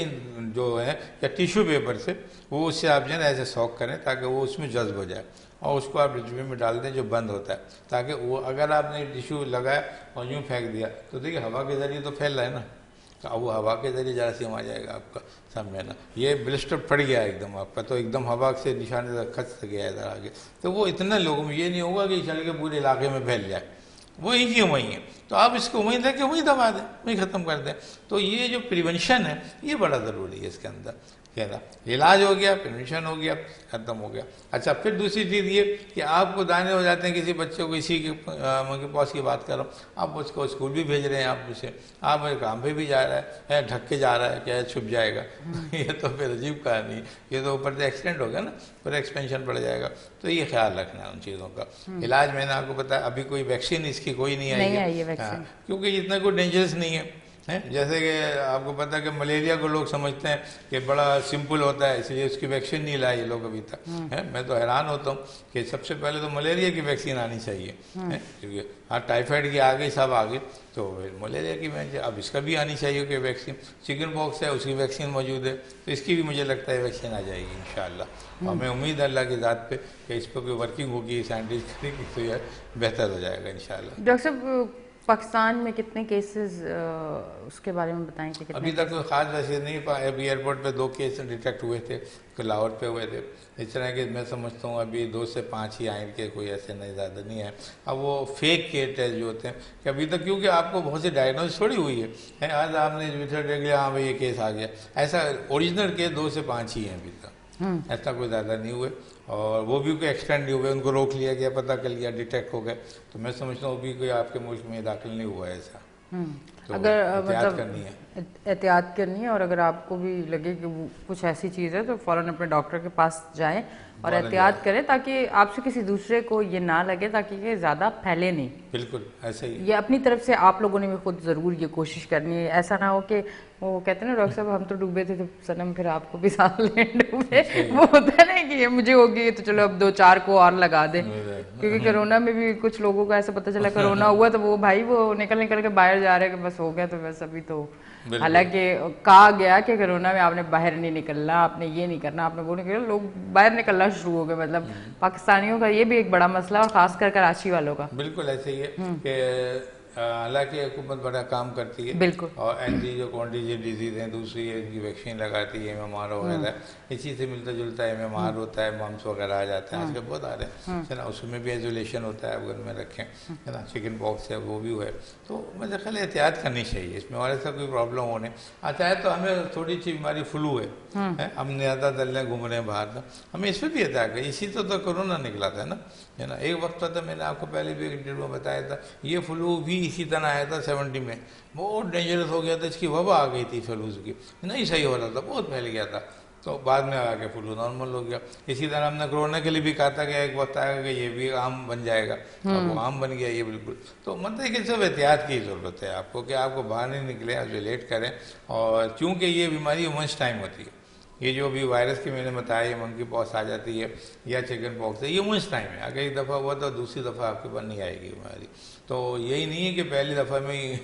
جو ہے یا ٹیشو پیپر سے, وہ اس سے آپ جو ہے نا ایسے سوک کریں تاکہ وہ اس میں جذب ہو جائے, اور اس کو آپ ڈسٹبن میں ڈال دیں جو بند ہوتا ہے, تاکہ وہ اگر آپ نے ٹیشو لگایا اور یوں پھینک دیا تو دیکھیے ہوا کے ذریعے تو پھیل رہا ہے نا, تو اب وہ ہوا کے ذریعے جراثیم آ جائے گا آپ کا سامنے نا. یہ بلسٹر پڑ گیا ایک دم آپ کا, تو ایک دم ہوا سے نشانے کھس گیا ادھر آگے, تو وہ اتنے لوگوں میں یہ نہیں ہوگا کہ چل کے پورے علاقے میں پھیل جائے, وہ ہی کی وہیں ہے. تو آپ اس کو امید ہے کہ وہیں دبا دیں, وہیں ختم کر دیں. تو یہ جو پریونشن ہے یہ بڑا ضروری ہے اس کے اندر. کہنا علاج ہو گیا, پریونشن ہو گیا, ختم ہو گیا. اچھا پھر دوسری چیز یہ کہ آپ کو دانے ہو جاتے ہیں کسی بچے کو, اسی کے پاس کی بات کر رہا ہوں, آپ اس کو اسکول بھی بھیج رہے ہیں, آپ اسے آپ کام پہ بھی جا رہا ہے, ڈھک کے جا رہا ہے کہ چھپ جائے گا. یہ تو پھر عجیب کہانی ہے, یہ تو اوپر سے ایکسیڈنٹ ہو گیا نا, پھر ایکسپینشن پڑ جائے گا. تو یہ خیال رکھنا ہے ان چیزوں کا. علاج میں نے آپ کو بتایا ابھی کوئی ویکسین اس کی کوئی نہیں آئی ہے, کیونکہ اتنا کوئی ڈینجرس نہیں ہے. جیسے کہ آپ کو پتہ ہے کہ ملیریا کو لوگ سمجھتے ہیں کہ بڑا سمپل ہوتا ہے, اس لیے اس کی ویکسین نہیں لائی لوگ ابھی تک. میں تو حیران ہوتا ہوں کہ سب سے پہلے تو ملیریا کی ویکسین آنی چاہیے, کیونکہ ہاں ٹائیفائڈ کی آ گئی, سب آ گئی, تو ملیریا کی اب اس کا بھی آنی چاہیے کہ ویکسین. چکن پاکس ہے اس کی ویکسین موجود ہے, تو اس کی بھی مجھے لگتا ہے ویکسین آ جائے گی انشاءاللہ. اور میں امید ہے اللہ کی ذات پہ کہ اس پہ کوئی ورکنگ ہوگی, سائنٹسٹ کرے گی, تو یہ بہتر ہو جائے گا انشاءاللہ. ڈاکٹر صاحب پاکستان میں کتنے کیسز اس کے بارے میں بتائیں کہ ابھی تک کوئی خاص ویسے نہیں پائے. ابھی ایئرپورٹ پہ 2 کیس ڈیٹیکٹ ہوئے تھے, لاہور پہ ہوئے تھے. اس طرح کہ میں سمجھتا ہوں ابھی 2 سے 5 ہی آئیں کے, کوئی ایسے نہیں, زیادہ نہیں ہے. اب وہ فیک کے ٹیسٹ جو ہوتے ہیں کہ ابھی تک, کیونکہ آپ کو بہت سی ڈائگنوز تھوڑی ہوئی ہے, آج آپ نے ریسرچ دیکھ لیا ہاں بھائی یہ کیس آ گیا, ایسا اوریجنل کیس 2 سے 5 ہی ہیں ابھی تک, ایسا کوئی زیادہ نہیں ہوئے. اور وہ بھی کوئی ایکسٹینڈ نہیں ہوئے, ان کو روک لیا گیا, پتہ کر لیا, ڈیٹیکٹ ہو گئے. تو میں سمجھتا ہوں ابھی کوئی آپ کے ملک میں داخل نہیں ہوا ہے ایسا. اگر احتیاط کرنی ہے, احتیاط کرنی ہے, اور اگر آپ کو بھی لگے کہ وہ کچھ ایسی چیز ہے تو فوراً اپنے ڈاکٹر کے پاس جائیں اور احتیاط کریں, تاکہ آپ سے کسی دوسرے کو یہ نہ لگے, تاکہ یہ زیادہ پھیلے نہیں. بالکل ایسا ہی. یہ اپنی طرف سے آپ لوگوں نے بھی خود ضرور یہ کوشش کرنی ہے. ایسا نہ ہو کہ وہ کہتے ہیں نا ڈاکٹر صاحب ہم تو ڈوبے تھے تو صنم پھر آپ کو بھی ساتھ لیں ڈوبے, وہ ہوتا ہے نا کہ یہ مجھے ہوگی تو چلو اب 2-4 کو اور لگا دیں. کیونکہ کرونا میں بھی کچھ لوگوں کو ایسا پتہ چلا کرونا ہوا تو وہ بھائی وہ نکل کے باہر جا رہے کہ بس ہو گیا, تو بس ابھی تو حالانکہ کہا گیا کہ کرونا میں آپ نے باہر نہیں نکلنا, آپ نے یہ نہیں کرنا, آپ نے وہ نہیں کرنا, لوگ باہر نکلنا شروع ہو گئے. مطلب پاکستانیوں کا یہ بھی ایک بڑا مسئلہ, اور خاص کر کراچی والوں کا. بالکل ایسے ہی ہے کہ حالانکہ حکومت بڑا کام کرتی ہے, بالکل, اور ایسی جو کانٹیجنٹ ڈیزیز ہیں دوسری ہے, ان کی ویکسین لگاتی ہے, MMR وغیرہ, اسی سے ملتا جلتا ہے. MMR ہوتا ہے, ممس وغیرہ آ جاتے ہیں, آج کل بہت آ رہے ہیں, ہے نا. اس میں بھی ایزولیشن ہوتا ہے, آپ گھر میں رکھیں, ہے نا. چکن پاکس ہے وہ بھی ہے. تو مجھے خیال احتیاط کرنی چاہیے, اس میں ہمارے ساتھ کوئی پرابلم ہونے. چاہے تو ہمیں تھوڑی سی بیماری فلو ہے, ہم زیادہ دلیں گھوم رہے ہیں باہر, ہمیں اس پہ بھی احتیاط کریں. اسی تو کرونا نکلا تھا نا, ہے نا. ایک وقت تھا, میں نے آپ کو پہلے بھی ایک انٹرویو میں بتایا تھا, یہ فلو بھی اسی طرح آیا تھا 70 میں, بہت ڈینجرس ہو گیا تھا, اس کی وبا آ گئی تھی فلوز کی, نہیں صحیح ہو رہا تھا, بہت پھیل گیا تھا. تو بعد میں آ کے فلو نارمل ہو گیا. اسی طرح ہم نے کرونا کے لیے بھی کہا تھا کہ ایک وقت آئے گا کہ یہ بھی عام بن جائے گا, اب وہ عام بن گیا یہ بالکل. تو مطلب کہ سب احتیاط کی ضرورت ہے آپ کو, کہ آپ کو باہر نہیں نکلیں, آئسولیٹ کریں. اور چونکہ یہ بیماری ومنس ٹائم ہوتی ہے, یہ جو بھی وائرس کی میں نے بتایا, یہ منکی پاکس آ جاتی ہے یا چکن پاکس ہے, یہ ومنس ٹائم ہے. اگر ایک دفعہ ہوا تو دوسری دفعہ آپ کے پاس نہیں آئے گی بیماری. تو یہی نہیں ہے کہ پہلی دفعہ میں ہی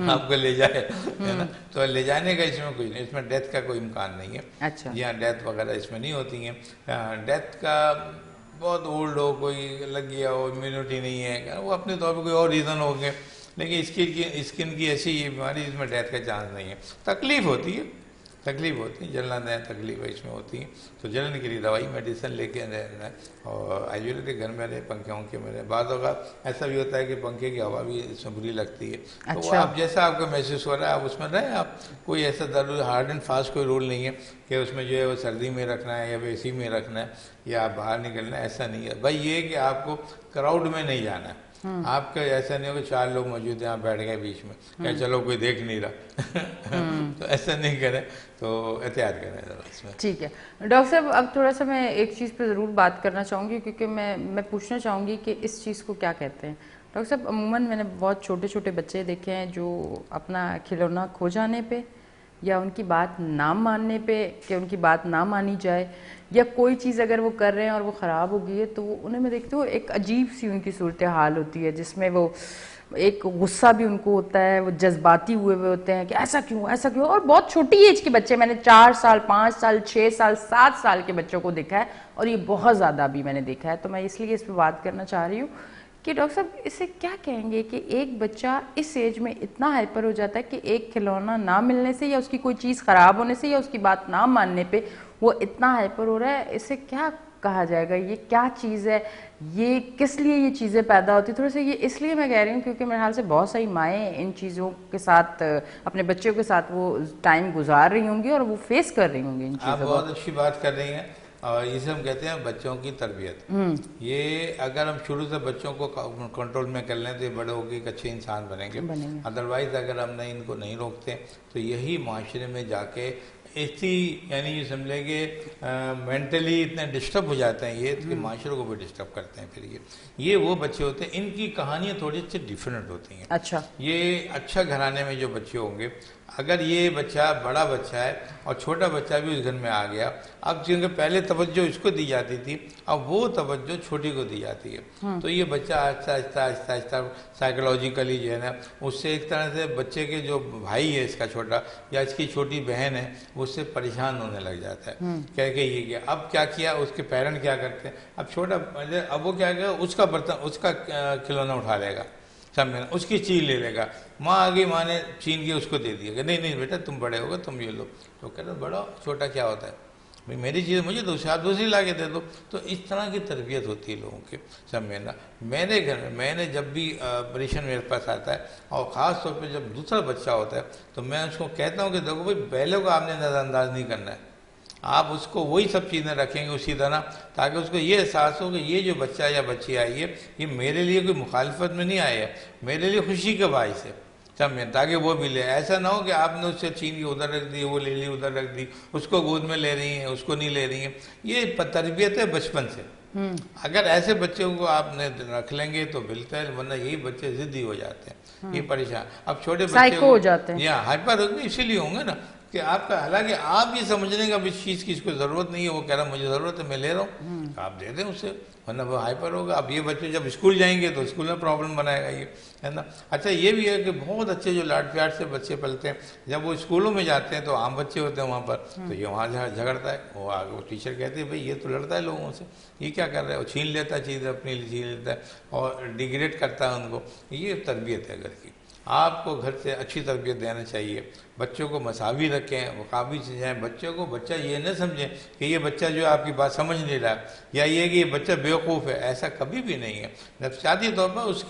آپ کو لے جائے, ہے نا. تو لے جانے کا اس میں کچھ نہیں, اس میں ڈیتھ کا کوئی امکان نہیں ہے. اچھا, یہاں ڈیتھ وغیرہ اس میں نہیں ہوتی ہیں. ڈیتھ کا بہت اولڈ ہو, کوئی لگ گیا ہو, امیونٹی نہیں ہے, وہ اپنے طور پہ کوئی اور ریزن ہو گئے, لیکن اسکن کی ایسی یہ بیماری, اس میں ڈیتھ کا چانس نہیں ہے. تکلیف ہوتی ہے, جلنا دیں, تکلیف اس میں ہوتی ہیں. تو جلن کے لیے دوائی میڈیسن لے کے رہنا ہے, اور آیوریدک گھر میں رہے, پنکھے میں رہے. بعض اوقات ایسا بھی ہوتا ہے کہ پنکھے کی ہوا بھی اس میں بری لگتی ہے. تو وہ آپ جیسا آپ کو محسوس ہو رہا ہے آپ اس میں رہیں. آپ کوئی ایسا ضروری ہارڈ اینڈ فاسٹ کوئی رول نہیں ہے کہ اس میں جو ہے وہ سردی میں رکھنا ہے یا اے سی میں رکھنا ہے یا آپ باہر نکلنا ہے, ایسا نہیں ہے. بھائی یہ کہ آپ کو کراؤڈ میں نہیں جانا ہے. آپ کا ایسا نہیں ہو کہ 4 لوگ موجود ہیں, آپ بیٹھ گئے بیچ میں, کہ چلو کوئی دیکھ نہیں رہا, تو ایسا نہیں کریں. تو احتیاط کریں ذرا اس میں. ٹھیک ہے ڈاکٹر صاحب, اب تھوڑا سا میں ایک چیز پہ ضرور بات کرنا چاہوں گی, کیونکہ میں پوچھنا چاہوں گی کہ اس چیز کو کیا کہتے ہیں. ڈاکٹر صاحب عموماً میں نے بہت چھوٹے بچے دیکھے ہیں جو اپنا کھلونا کھو جانے پہ, یا ان کی بات نہ ماننے پہ, کہ ان کی بات نہ مانی جائے, یا کوئی چیز اگر وہ کر رہے ہیں اور وہ خراب ہو گئی ہے, تو انہیں میں دیکھتی ہوں ایک عجیب سی ان کی صورتحال ہوتی ہے, جس میں وہ ایک غصہ بھی ان کو ہوتا ہے, وہ جذباتی ہوئے ہوتے ہیں کہ ایسا کیوں. اور بہت چھوٹی ایج کے بچے, میں نے 4 سال 5 سال 6 سال 7 سال کے بچوں کو دیکھا ہے, اور یہ بہت زیادہ ابھی میں نے دیکھا ہے. تو میں اس لیے اس پہ بات کرنا چاہ رہی ہوں کہ ڈاکٹر صاحب اس سے کیا کہیں گے کہ ایک بچہ اس ایج میں اتنا ہائپر ہو جاتا ہے کہ ایک کھلونا نہ ملنے سے یا اس کی کوئی چیز خراب ہونے سے یا اس کی بات نہ ماننے پہ وہ اتنا ہائپر ہو رہا ہے، اس سے کیا کہا جائے گا؟ یہ کیا چیز ہے؟ یہ کس لیے یہ چیزیں پیدا ہوتی؟ تھوڑا سا یہ اس لیے میں کہہ رہی ہوں کیونکہ میرے خیال سے بہت ساری مائیں ان چیزوں کے ساتھ اپنے بچوں کے ساتھ وہ ٹائم گزار رہی ہوں گی اور وہ فیس کر رہی ہوں گی ان چیزوں کو۔ آپ بہت اچھی بات کر رہی ہیں، اور اسے ہم کہتے ہیں بچوں کی تربیت۔ یہ اگر ہم شروع سے بچوں کو کنٹرول میں کر لیں تو یہ بڑے ہو کے ایک اچھے انسان بنیں گے۔ ادروائز اگر ہم ان کو نہیں روکتے تو یہی معاشرے میں جا کے ایسی یعنی یہ سمجھیں کہ مینٹلی اتنے ڈسٹرب ہو جاتے ہیں یہ کہ معاشرے کو بھی ڈسٹرب کرتے ہیں۔ پھر یہ وہ بچے ہوتے ہیں، ان کی کہانیاں تھوڑی سی ڈیفرنٹ ہوتی ہیں۔ اچھا، یہ اچھا گھرانے میں جو بچے ہوں گے، اگر یہ بچہ بڑا بچہ ہے اور چھوٹا بچہ بھی اس گھر میں آ گیا، اب کیونکہ پہلے توجہ اس کو دی جاتی تھی، اب وہ توجہ چھوٹی کو دی جاتی ہے، تو یہ بچہ آہستہ آہستہ آہستہ آہستہ سائیکولوجیکلی جو ہے نا اس سے ایک طرح سے بچے کے جو بھائی ہے اس کا چھوٹا یا اس کی چھوٹی بہن ہے اس سے پریشان ہونے لگ جاتا ہے، کہہ کے یہ کیا اب کیا کیا، اس کے پیرنٹ کیا کرتے ہیں، اب چھوٹا اب وہ کیا کیا اس کا برتن اس کا کھلونا اٹھا لے گا، سمجھنا اس کی چیز لے لے گا، ماں آگے ماں نے چھین کے اس کو دے دیا کہ نہیں نہیں بیٹا تم بڑے ہو گے تم یہ لو، تو کہتا بڑا چھوٹا کیا ہوتا ہے بھائی میری چیز مجھے دوسری آپ دوسری لا کے دے دو۔ تو اس طرح کی تربیت ہوتی ہے لوگوں کی، سمجھنا۔ میرے گھر میں میں نے جب بھی آپریشن میرے پاس آتا ہے اور خاص طور پہ جب دوسرا بچہ ہوتا ہے تو میں اس کو کہتا ہوں کہ دیکھو بھائی پہلے کو آپ نے نظر انداز نہیں کرنا ہے، آپ اس کو وہی سب چیزیں رکھیں گے اسی طرح تاکہ اس کو یہ احساس ہو کہ یہ جو بچہ یا بچی آئی ہے یہ میرے لیے کوئی مخالفت میں نہیں آئی ہے، میرے لیے خوشی کا باعث ہے، سمجھیں، تاکہ وہ بھی لے۔ ایسا نہ ہو کہ آپ نے اس سے چھین کے ادھر رکھ دی، وہ لے لی ادھر رکھ دی، اس کو گود میں لے رہی ہیں اس کو نہیں لے رہی ہیں۔ یہ تربیت ہے بچپن سے، اگر ایسے بچوں کو آپ نے رکھ لیں گے تو بالکل، ورنہ یہی بچے ضدی ہو جاتے ہیں، یہ پریشان۔ اب چھوٹے بچے ہو جاتے ہیں، یا ہائپر اسی لیے ہوں گے نا کہ آپ کا، حالانکہ آپ یہ سمجھ لیں گے اب اس چیز کی اس کو ضرورت نہیں ہے، وہ کہہ رہا مجھے ضرورت ہے میں لے رہا ہوں، آپ دے دیں اسے، ورنہ وہ ہائپر ہوگا۔ اب یہ بچے جب اسکول جائیں گے تو اسکول میں پرابلم بنائے گا یہ، ہے نا۔ اچھا یہ بھی ہے کہ بہت اچھے جو لاڈ پیار سے بچے پلتے ہیں جب وہ اسکولوں میں جاتے ہیں تو عام بچے ہوتے ہیں وہاں پر، تو یہ وہاں جھگڑتا ہے، وہ آگے وہ ٹیچر کہتے ہیں بھائی یہ تو لڑتا ہے لوگوں سے، یہ کیا کر رہا ہے، وہ چھین لیتا ہے چیزیں اپنے لیے چھین لیتا ہے اور ڈیگریڈ کرتا ہے ان کو۔ یہ تربیت ہے گھر کی، آپ کو گھر سے اچھی تربیت دینا چاہیے، بچوں کو مساوی رکھیں، مقابل سے جائیں، بچوں کو بچہ یہ نہ سمجھیں کہ یہ بچہ جو ہے آپ کی بات سمجھ نہیں رہا یا یہ کہ یہ بچہ بیوقوف ہے، ایسا کبھی بھی نہیں ہے۔ نفسیاتی طور پر اس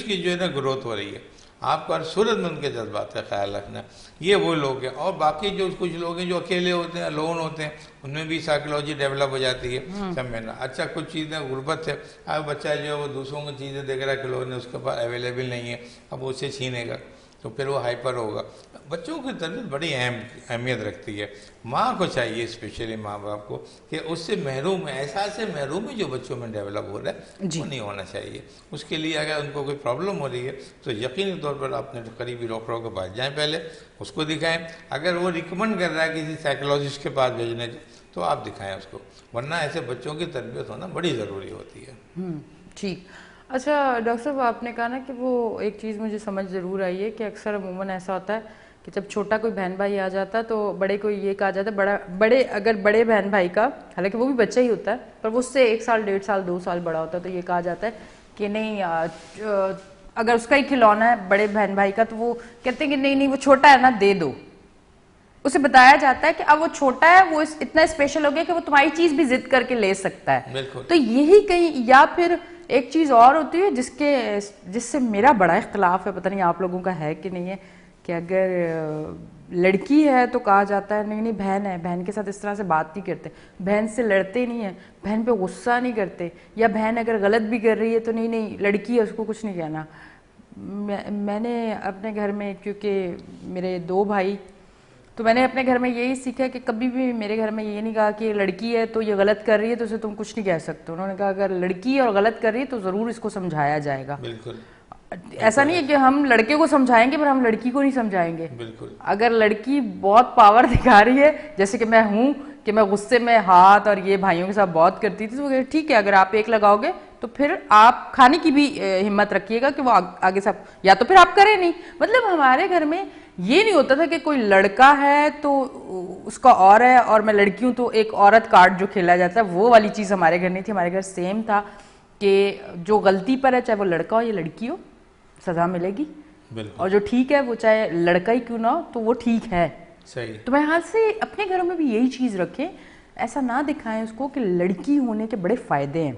کی جو ہے نا گروتھ ہو رہی ہے، آپ کو ہر صورت میں ان کے جذبات کا خیال رکھنا۔ یہ وہ لوگ ہیں، اور باقی جو کچھ لوگ ہیں جو اکیلے ہوتے ہیں، لون ہوتے ہیں، ان میں بھی سائیکولوجی ڈیولپ ہو جاتی ہے، سمجھنا۔ اچھا کچھ چیزیں غربت ہے، اب بچہ جو ہے وہ دوسروں کی چیزیں دیکھ رہا ہے کہ لوگوں نے اس کے پاس اویلیبل نہیں ہے، اب اسے چھینے گا تو پھر وہ ہائپر ہوگا۔ بچوں کی تربیت بڑی اہمیت رکھتی ہے، ماں کو چاہیے اسپیشلی ماں باپ کو کہ اس سے محروم ہے، احساس محرومی جو بچوں میں ڈیولپ ہو رہا ہے وہ نہیں ہونا چاہیے۔ اس کے لیے اگر ان کو کوئی پرابلم ہو رہی ہے تو یقینی طور پر اپنے قریبی ڈاکٹروں کے پاس جائیں، پہلے اس کو دکھائیں، اگر وہ ریکمنڈ کر رہا ہے کسی سائیکولوجسٹ کے پاس بھیجنے تو آپ دکھائیں اس کو، ورنہ ایسے بچوں کی تربیت ہونا بڑی ضروری ہوتی ہے۔ ٹھیک۔ اچھا ڈاکٹر صاحب آپ نے کہا نا کہ وہ ایک چیز مجھے سمجھ ضرور آئی ہے کہ اکثر عموماً ایسا ہوتا ہے کہ جب چھوٹا کوئی بہن بھائی آ جاتا ہے تو بڑے کو یہ کہا جاتا ہے، اگر بڑے بہن بھائی کا، حالانکہ وہ بھی بچہ ہی ہوتا ہے پر وہ اس سے 1 سال 1.5 سال 2 سال بڑا ہوتا ہے، تو یہ کہا جاتا ہے کہ نہیں اگر اس کا ہی کھلونا ہے بڑے بہن بھائی کا تو وہ کہتے ہیں کہ نہیں وہ چھوٹا ہے نا دے دو۔ اسے بتایا جاتا ہے کہ اب وہ چھوٹا ہے، وہ اتنا اسپیشل ہو گیا کہ وہ تمہاری چیز بھی ضد کر کے لے سکتا ہے۔ تو یہی کہیں، یا پھر ایک چیز اور ہوتی ہے جس سے میرا بڑا اختلاف ہے، پتہ نہیں آپ لوگوں کا ہے کہ نہیں ہے، کہ اگر لڑکی ہے تو کہا جاتا ہے نہیں بہن ہے، بہن کے ساتھ اس طرح سے بات نہیں کرتے، بہن سے لڑتے نہیں ہیں، بہن پہ غصہ نہیں کرتے، یا بہن اگر غلط بھی کر رہی ہے تو نہیں لڑکی ہے اس کو کچھ نہیں کہنا۔ میں نے اپنے گھر میں، کیونکہ میرے 2 بھائی، تو میں نے اپنے گھر میں یہی سیکھا کہ کبھی بھی میرے گھر میں یہ نہیں کہا کہ لڑکی ہے تو یہ غلط کر رہی ہے تو اسے تم کچھ نہیں کہہ سکتے۔ انہوں نے کہا اگر لڑکی اور غلط کر رہی ہے تو ضرور اس کو سمجھایا جائے گا۔ بالکل ایسا نہیں ہے کہ ہم لڑکے کو سمجھائیں گے پر ہم لڑکی کو نہیں سمجھائیں گے۔ بالکل اگر لڑکی بہت پاور دکھا رہی ہے، جیسے کہ میں ہوں کہ میں غصے میں ہاتھ اور یہ بھائیوں کے ساتھ بہت کرتی تھی، تو ٹھیک ہے اگر آپ 1 لگاؤ گے تو پھر آپ کھانے کی بھی ہمت رکھیے گا کہ وہ آگے سے، یا تو پھر آپ کریں نہیں۔ مطلب ہمارے گھر میں یہ نہیں ہوتا تھا کہ کوئی لڑکا ہے تو اس کا اور ہے اور میں لڑکی ہوں تو ایک عورت کارڈ جو کھیلا جاتا ہے وہ والی چیز ہمارے گھر نہیں تھی۔ ہمارے گھر سیم تھا کہ جو غلطی پر ہے چاہے وہ لڑکا ہو یا لڑکی ہو سزا ملے گی, اور جو ٹھیک ہے وہ چاہے لڑکا ہی کیوں نہ ہو تو وہ ٹھیک ہے. صحیح. تو میرے خیال سے اپنے گھروں میں بھی یہی چیز رکھیں, ایسا نہ دکھائیں اس کو کہ لڑکی ہونے کے بڑے فائدے ہیں,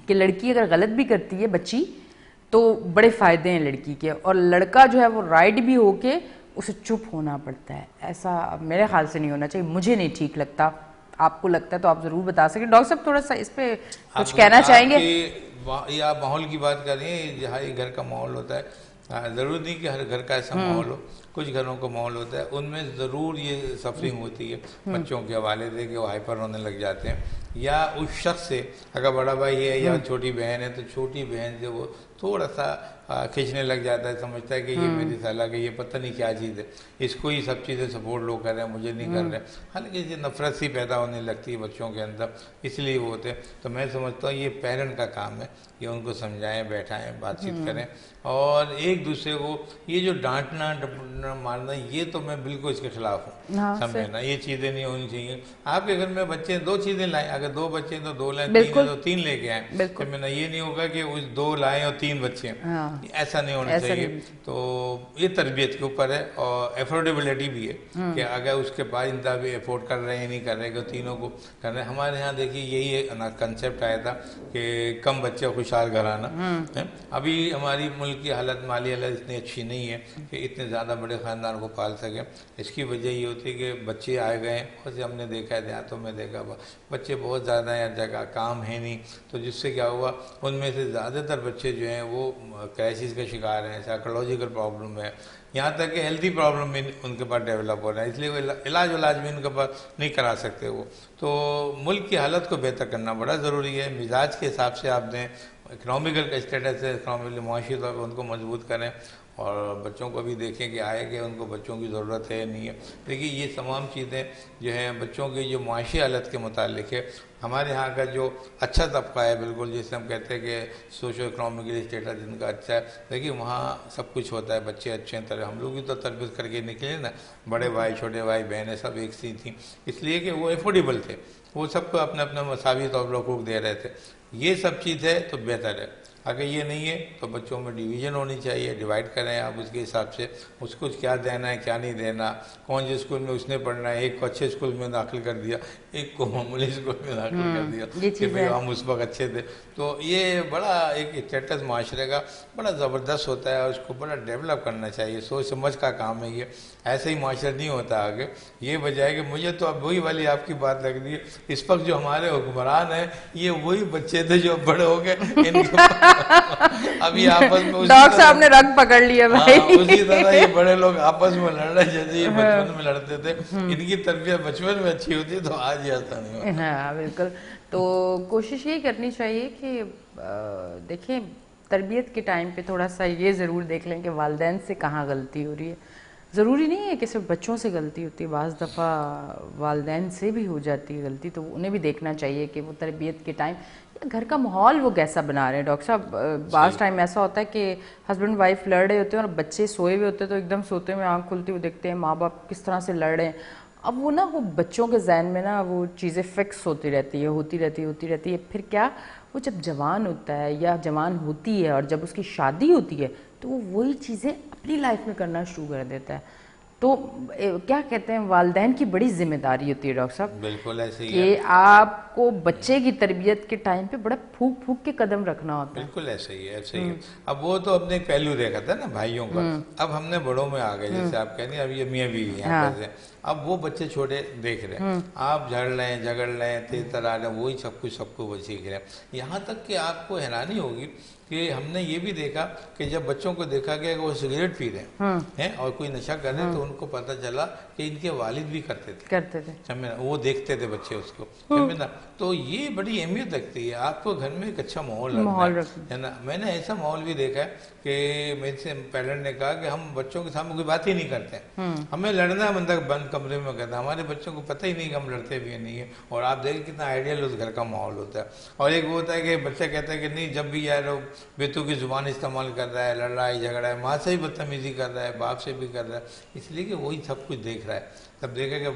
کہ لڑکی اگر غلط بھی کرتی ہے بچی تو بڑے فائدے ہیں لڑکی کے, اور لڑکا جو ہے وہ رائٹ بھی ہو کے اسے چپ ہونا پڑتا ہے. ایسا میرے خیال سے نہیں ہونا چاہیے, مجھے نہیں ٹھیک لگتا. آپ کو لگتا ہے تو آپ ضرور بتا سکیں. ڈاکٹر صاحب تھوڑا سا اس پہ کچھ کہنا چاہیں گے؟ یہ آپ ماحول کی بات کر رہی ہیں, جہاں گھر کا ماحول ہوتا ہے, ضروری نہیں کہ ہر گھر کا ایسا ماحول ہو, کچھ گھروں کا ماحول ہوتا ہے ان میں ضرور یہ سفرنگ ہوتی ہے بچوں کے حوالے سے, کہ وہ ہائپر ہونے لگ جاتے ہیں, یا اس شخص سے اگر بڑا بھائی ہے یا چھوٹی بہن ہے تو چھوٹی بہن سے وہ تھوڑا سا کھینچنے لگ جاتا ہے, سمجھتا ہے کہ یہ میری سالہ کہ یہ پتہ نہیں کیا چیز ہے, اس کو ہی سب چیزیں سپورٹ لوگ کر رہے ہیں, مجھے نہیں کر رہے. حالانکہ یہ نفرت سی پیدا ہونے لگتی ہے بچوں کے اندر, اس لیے وہ ہوتے ہیں. تو میں سمجھتا ہوں یہ پیرنٹ کا کام ہے کہ ان کو سمجھائیں, بیٹھائیں, بات چیت کریں, اور ایک دوسرے کو یہ جو ڈانٹنا ڈپٹنا مارنا یہ تو میں بالکل اس کے خلاف ہوں. سمجھنا یہ چیزیں نہیں ہونی چاہیے. آپ کے گھر میں بچے 2 چیزیں لائیں, اگر 2 بچے ہیں تو 2 لائیں, 3 ہیں تو 3 لے کے آئیں. سمجھنا یہ نہیں ہوگا کہ اس 2 لائیں اور 3 بچے ہیں, ایسا نہیں ہونا چاہیے. تو یہ تربیت کے اوپر ہے, اور افورڈیبلٹی بھی ہے کہ اگر اس کے پاس انتہا بھی افورڈ کر رہے ہیں نہیں کر رہے, کہ تینوں کو کر رہے ہیں. ہمارے یہاں دیکھیے یہی کنسیپٹ آیا تھا کہ کم بچے خوشحال گھرانہ. ابھی ہماری ملک کی حالت, مالی حالت اتنی اچھی نہیں ہے کہ اتنے زیادہ بڑے خاندان کو پال سکیں. اس کی وجہ یہ ہوتی ہے کہ بچے آئے گئے, ویسے ہم نے دیکھا ہے دیہاتوں میں دیکھا بچے بہت زیادہ ہیں, جگہ کام ہے نہیں, تو جس سے کیا ہوا ان میں سے زیادہ تر بچے جو ہیں وہ کرائسس کا شکار ہیں, سائیکولوجیکل پرابلم ہے, یہاں تک کہ ہیلتھی پرابلم بھی ان کے پاس ڈیولپ ہو رہا ہے, اس لیے وہ علاج بھی ان کے پاس نہیں کرا سکتے وہ. تو ملک کی حالت کو بہتر کرنا بڑا ضروری ہے. مزاج کے حساب سے آپ دیں, اکنامیکل کا اسٹیٹس ہے, اکنامیکلی معاشی طور پر ان کو مضبوط کریں, اور بچوں کو بھی دیکھیں کہ آئے کہ ان کو بچوں کی ضرورت ہے نہیں ہے. دیکھیے یہ تمام چیزیں جو ہیں بچوں کی جو معاشی حالت کے متعلق ہے. ہمارے ہاں کا جو اچھا طبقہ ہے بالکل, جسے ہم کہتے ہیں کہ سوشو اکنامیکلی اسٹیٹس جن کا اچھا ہے, دیکھیے وہاں سب کچھ ہوتا ہے, بچے اچھے ہیں. طرح ہم لوگ بھی تو تربیت کر کے نکلے نا, بڑے بھائی چھوٹے بھائی بہنیں سب ایک سی تھیں, اس لیے کہ وہ افورڈیبل تھے, وہ سب کو اپنے اپنے مساوی طور پر حقوق دے رہے تھے. یہ سب چیز ہے تو بہتر ہے. اگر یہ نہیں ہے تو بچوں میں ڈویژن ہونی چاہیے, ڈیوائڈ کریں آپ اس کے حساب سے, اس کو کیا دینا ہے کیا نہیں دینا, کون سے اسکول میں اس نے پڑھنا ہے. ایک کو اچھے اسکول میں داخل کر دیا, ایک کو معمولی اسکول میں داخل کر دیا کہ بھئی ہم اس وقت اچھے تھے. تو یہ بڑا ایک اسٹیٹس معاشرے کا بڑا زبردست ہوتا ہے, اور اس کو بڑا ڈیولپ کرنا چاہیے. سوچ سمجھ کا کام ہے یہ, ایسے ہی معاشرہ نہیں ہوتا آگے. یہ وجہ ہے کہ مجھے تو اب وہی والی آپ کی بات لگ رہی ہے, اس وقت جو ہمارے حکمران ہیں یہ وہی بچے تھے جو بڑے ہو گئے, ان کے ابھی آپس میں ڈاکٹر صاحب نے رنگ پکڑ لیا بھائی. اسی طرح یہ بڑے لوگ آپس میں لڑ رہے جیسے یہ بچپن میں لڑتے تھے. ان کی تربیت بچپن میں اچھی ہوتی تو آج یہ ایسا نہیں ہوتا. ہاں بالکل. تو کوشش یہ کرنی چاہیے کہ دیکھیں تربیت کے ٹائم پہ تھوڑا سا یہ ضرور دیکھ لیں کہ والدین سے کہاں غلطی ہو رہی ہے. ضروری نہیں ہے کہ صرف بچوں سے غلطی ہوتی ہے, بعض دفعہ والدین سے بھی ہو جاتی ہے غلطی, تو انہیں بھی دیکھنا چاہیے کہ وہ تربیت کے ٹائم گھر کا ماحول وہ کیسا بنا رہے ہیں. ڈاکٹر صاحب بعض ٹائم ایسا ہوتا ہے کہ ہسبینڈ وائف لڑ رہے ہوتے ہیں اور بچے سوئے ہوئے ہوتے ہیں, تو ایک دم سوتے ہوئے آنکھ کھلتی ہوئی دیکھتے ہیں ماں باپ کس طرح سے لڑ رہے ہیں. اب وہ وہ بچوں کے ذہن میں وہ چیزیں فکس ہوتی رہتی ہے. پھر کیا وہ جب جوان ہوتا ہے یا جوان ہوتی ہے اور جب اس کی شادی ہوتی ہے تو وہ وہی چیزیں اپنی لائف میں کرنا شروع کر دیتا ہے. تو کیا کہتے ہیں, والدین کی بڑی ذمہ داری ہوتی ہے ڈاکٹر صاحب, بالکل ایسے ہی کہ آپ کو بچے کی تربیت کے ٹائم پہ بڑا پھونک پھونک کے قدم رکھنا ہوتا ہے. بالکل ایسے ہی ہے. اب وہ تو اپنے ایک پہلو دیکھا تھا نا بھائیوں کا, اب ہم نے بڑوں میں آ گئے, جیسے آپ کہہ رہے ہیں اب یہ میاں بیوی ہیں, اب وہ بچے چھوٹے دیکھ رہے ہیں, آپ جھڑ رہے ہیں جھگڑ رہے ہیں تیز ترا رہے ہیں, وہی سب کو وہ سیکھ رہے ہیں. یہاں تک کہ آپ کو حیرانی ہوگی کہ ہم نے یہ بھی دیکھا کہ جب بچوں کو دیکھا گیا کہ وہ سگریٹ پی رہے ہیں اور کوئی نشہ کر رہے ہیں, تو ان کو پتہ چلا کہ ان کے والد بھی کرتے تھے, وہ دیکھتے تھے بچے اس کو. تو یہ بڑی اہمیت رکھتی ہے. آپ کو گھر میں ایک اچھا ماحول رکھنا ہے نا. میں نے ایسا ماحول بھی دیکھا ہے کہ میرے سے پیرنٹ نے کہا کہ ہم بچوں کے سامنے کوئی بات ہی نہیں کرتے, ہمیں لڑنا بندہ بند کمرے میں کرتا ہے, ہمارے بچوں کو پتہ ہی نہیں کہ ہم لڑتے بھی نہیں ہیں. اور آپ دیکھیں کتنا آئیڈیل اس گھر کا ماحول ہوتا ہے. اور ایک وہ ہوتا ہے کہ بچہ کہتا ہے کہ نہیں جب بھی یار بیتو کی زبان استعمال کر رہا ہے، لڑائی جھگڑا ہے، ماں سے بھی بدتمیزی کر رہا ہے، باپ سے بھی کر رہا ہے، اس لیے کہ وہی سب کچھ دیکھ رہا ہے. تب دیکھے کہ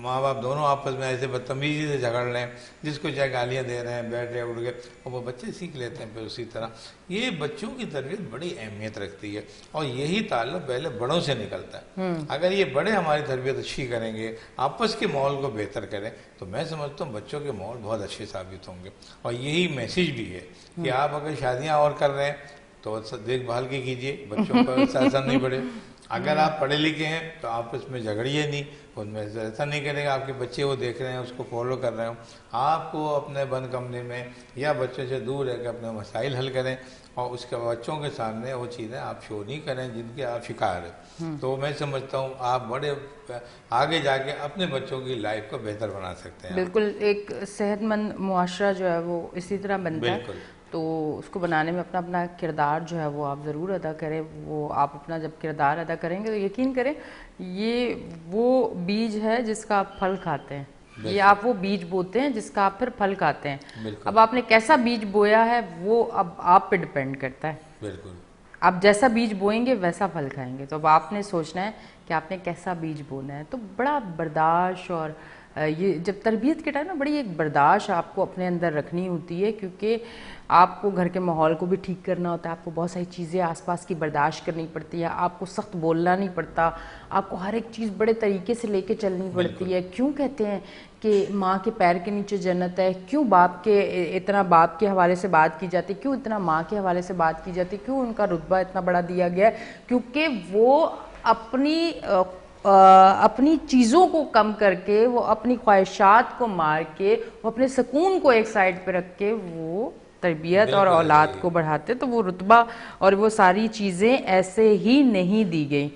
ماں باپ دونوں آپس میں ایسے بدتمیزی سے جھگڑ رہے ہیں، جس کو چاہے گالیاں دے رہے ہیں، بیٹھ رہے اٹھ گئے، اور وہ بچے سیکھ لیتے ہیں پھر اسی طرح. یہ بچوں کی تربیت بڑی اہمیت رکھتی ہے، اور یہی تعلق پہلے بڑوں سے نکلتا ہے. اگر یہ بڑے ہماری تربیت اچھی کریں گے، آپس کے ماحول کو بہتر کریں، تو میں سمجھتا ہوں بچوں کے ماحول بہت اچھے ثابت ہوں گے. اور یہی میسیج بھی ہے کہ آپ اگر شادیاں اور کر رہے ہیں تو دیکھ بھال کے کیجئے، بچوں پر ایسا نہیں پڑے. اگر آپ پڑھے لکھے ہیں تو آپ اس میں جھگڑیے نہیں، ان میں ایسا نہیں کرے گا. آپ کے بچے وہ دیکھ رہے ہیں، اس کو فالو کر رہے ہوں، آپ کو اپنے بند کمرے میں یا بچوں سے دور رہ کے اپنے مسائل حل کریں، اور اس کے بچوں کے سامنے وہ چیزیں آپ شو نہیں کریں جن کے آپ شکار ہیں. تو میں سمجھتا ہوں آپ بڑے آگے جا کے اپنے بچوں کی لائف کو بہتر بنا سکتے ہیں. بالکل، ایک صحت مند معاشرہ جو ہے وہ اسی طرح بنتا ہے. بالکل. تو اس کو بنانے میں اپنا اپنا کردار جو ہے وہ آپ ضرور ادا کریں. وہ آپ اپنا جب کردار ادا کریں گے تو یقین کریں یہ وہ بیج ہے جس کا آپ پھل کھاتے ہیں. یہ آپ وہ بیج بوتے ہیں جس کا آپ پھر پھل کھاتے ہیں. اب آپ نے کیسا بیج بویا ہے وہ اب آپ پہ ڈپینڈ کرتا ہے. بالکل. آپ جیسا بیج بوئیں گے ویسا پھل کھائیں گے. تو اب آپ نے سوچنا ہے کہ آپ نے کیسا بیج بونا ہے. تو بڑا برداشت، اور یہ جب تربیت کے ٹائم نا بڑی ایک برداشت آپ کو اپنے اندر رکھنی ہوتی ہے، کیونکہ آپ کو گھر کے ماحول کو بھی ٹھیک کرنا ہوتا ہے. آپ کو بہت ساری چیزیں آس پاس کی برداشت کرنی پڑتی ہے. آپ کو سخت بولنا نہیں پڑتا. آپ کو ہر ایک چیز بڑے طریقے سے لے کے چلنی پڑتی ہے. کیوں کہتے ہیں کہ ماں کے پیر کے نیچے جنت ہے؟ کیوں باپ کے اتنا باپ کے حوالے سے بات کی جاتی ہے؟ کیوں اتنا ماں کے حوالے سے بات کی جاتی ہے؟ کیوں ان کا رتبہ اتنا بڑا دیا گیا ہے؟ کیونکہ وہ اپنی چیزوں کو کم کر کے، وہ اپنی خواہشات کو مار کے، وہ اپنے سکون کو ایک سائڈ پہ رکھ کے وہ تربیت اور اولاد کو بڑھاتے. تو وہ رتبہ اور وہ ساری چیزیں ایسے ہی نہیں دی گئی.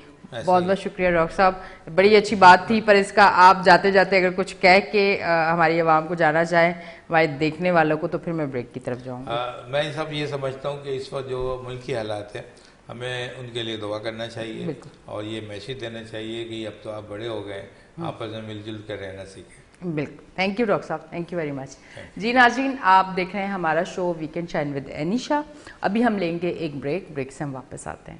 بہت بہت شکریہ ڈاکٹر صاحب، بڑی اچھی بات تھی. پر اس کا آپ جاتے جاتے اگر کچھ کہہ کے ہماری عوام کو جانا چاہیں، ہمارے دیکھنے والوں کو، تو پھر میں بریک کی طرف جاؤں گا. میں سب یہ سمجھتا ہوں کہ اس وقت جو ملکی حالات ہیں ہمیں ان کے لیے دعا کرنا چاہیے، اور یہ میسیج دینا چاہیے کہ اب تو آپ بڑے ہو گئے، آپس میں مل جل کر رہنا سیکھیں. بالکل. تھینک یو ڈاکٹر صاحب، تھینک یو ویری مچ. جی ناظرین، آپ دیکھ رہے ہیں ہمارا شو ویکینڈ شائن ود انیشا. ابھی ہم لیں گے ایک بریک سے ہم واپس آتے ہیں.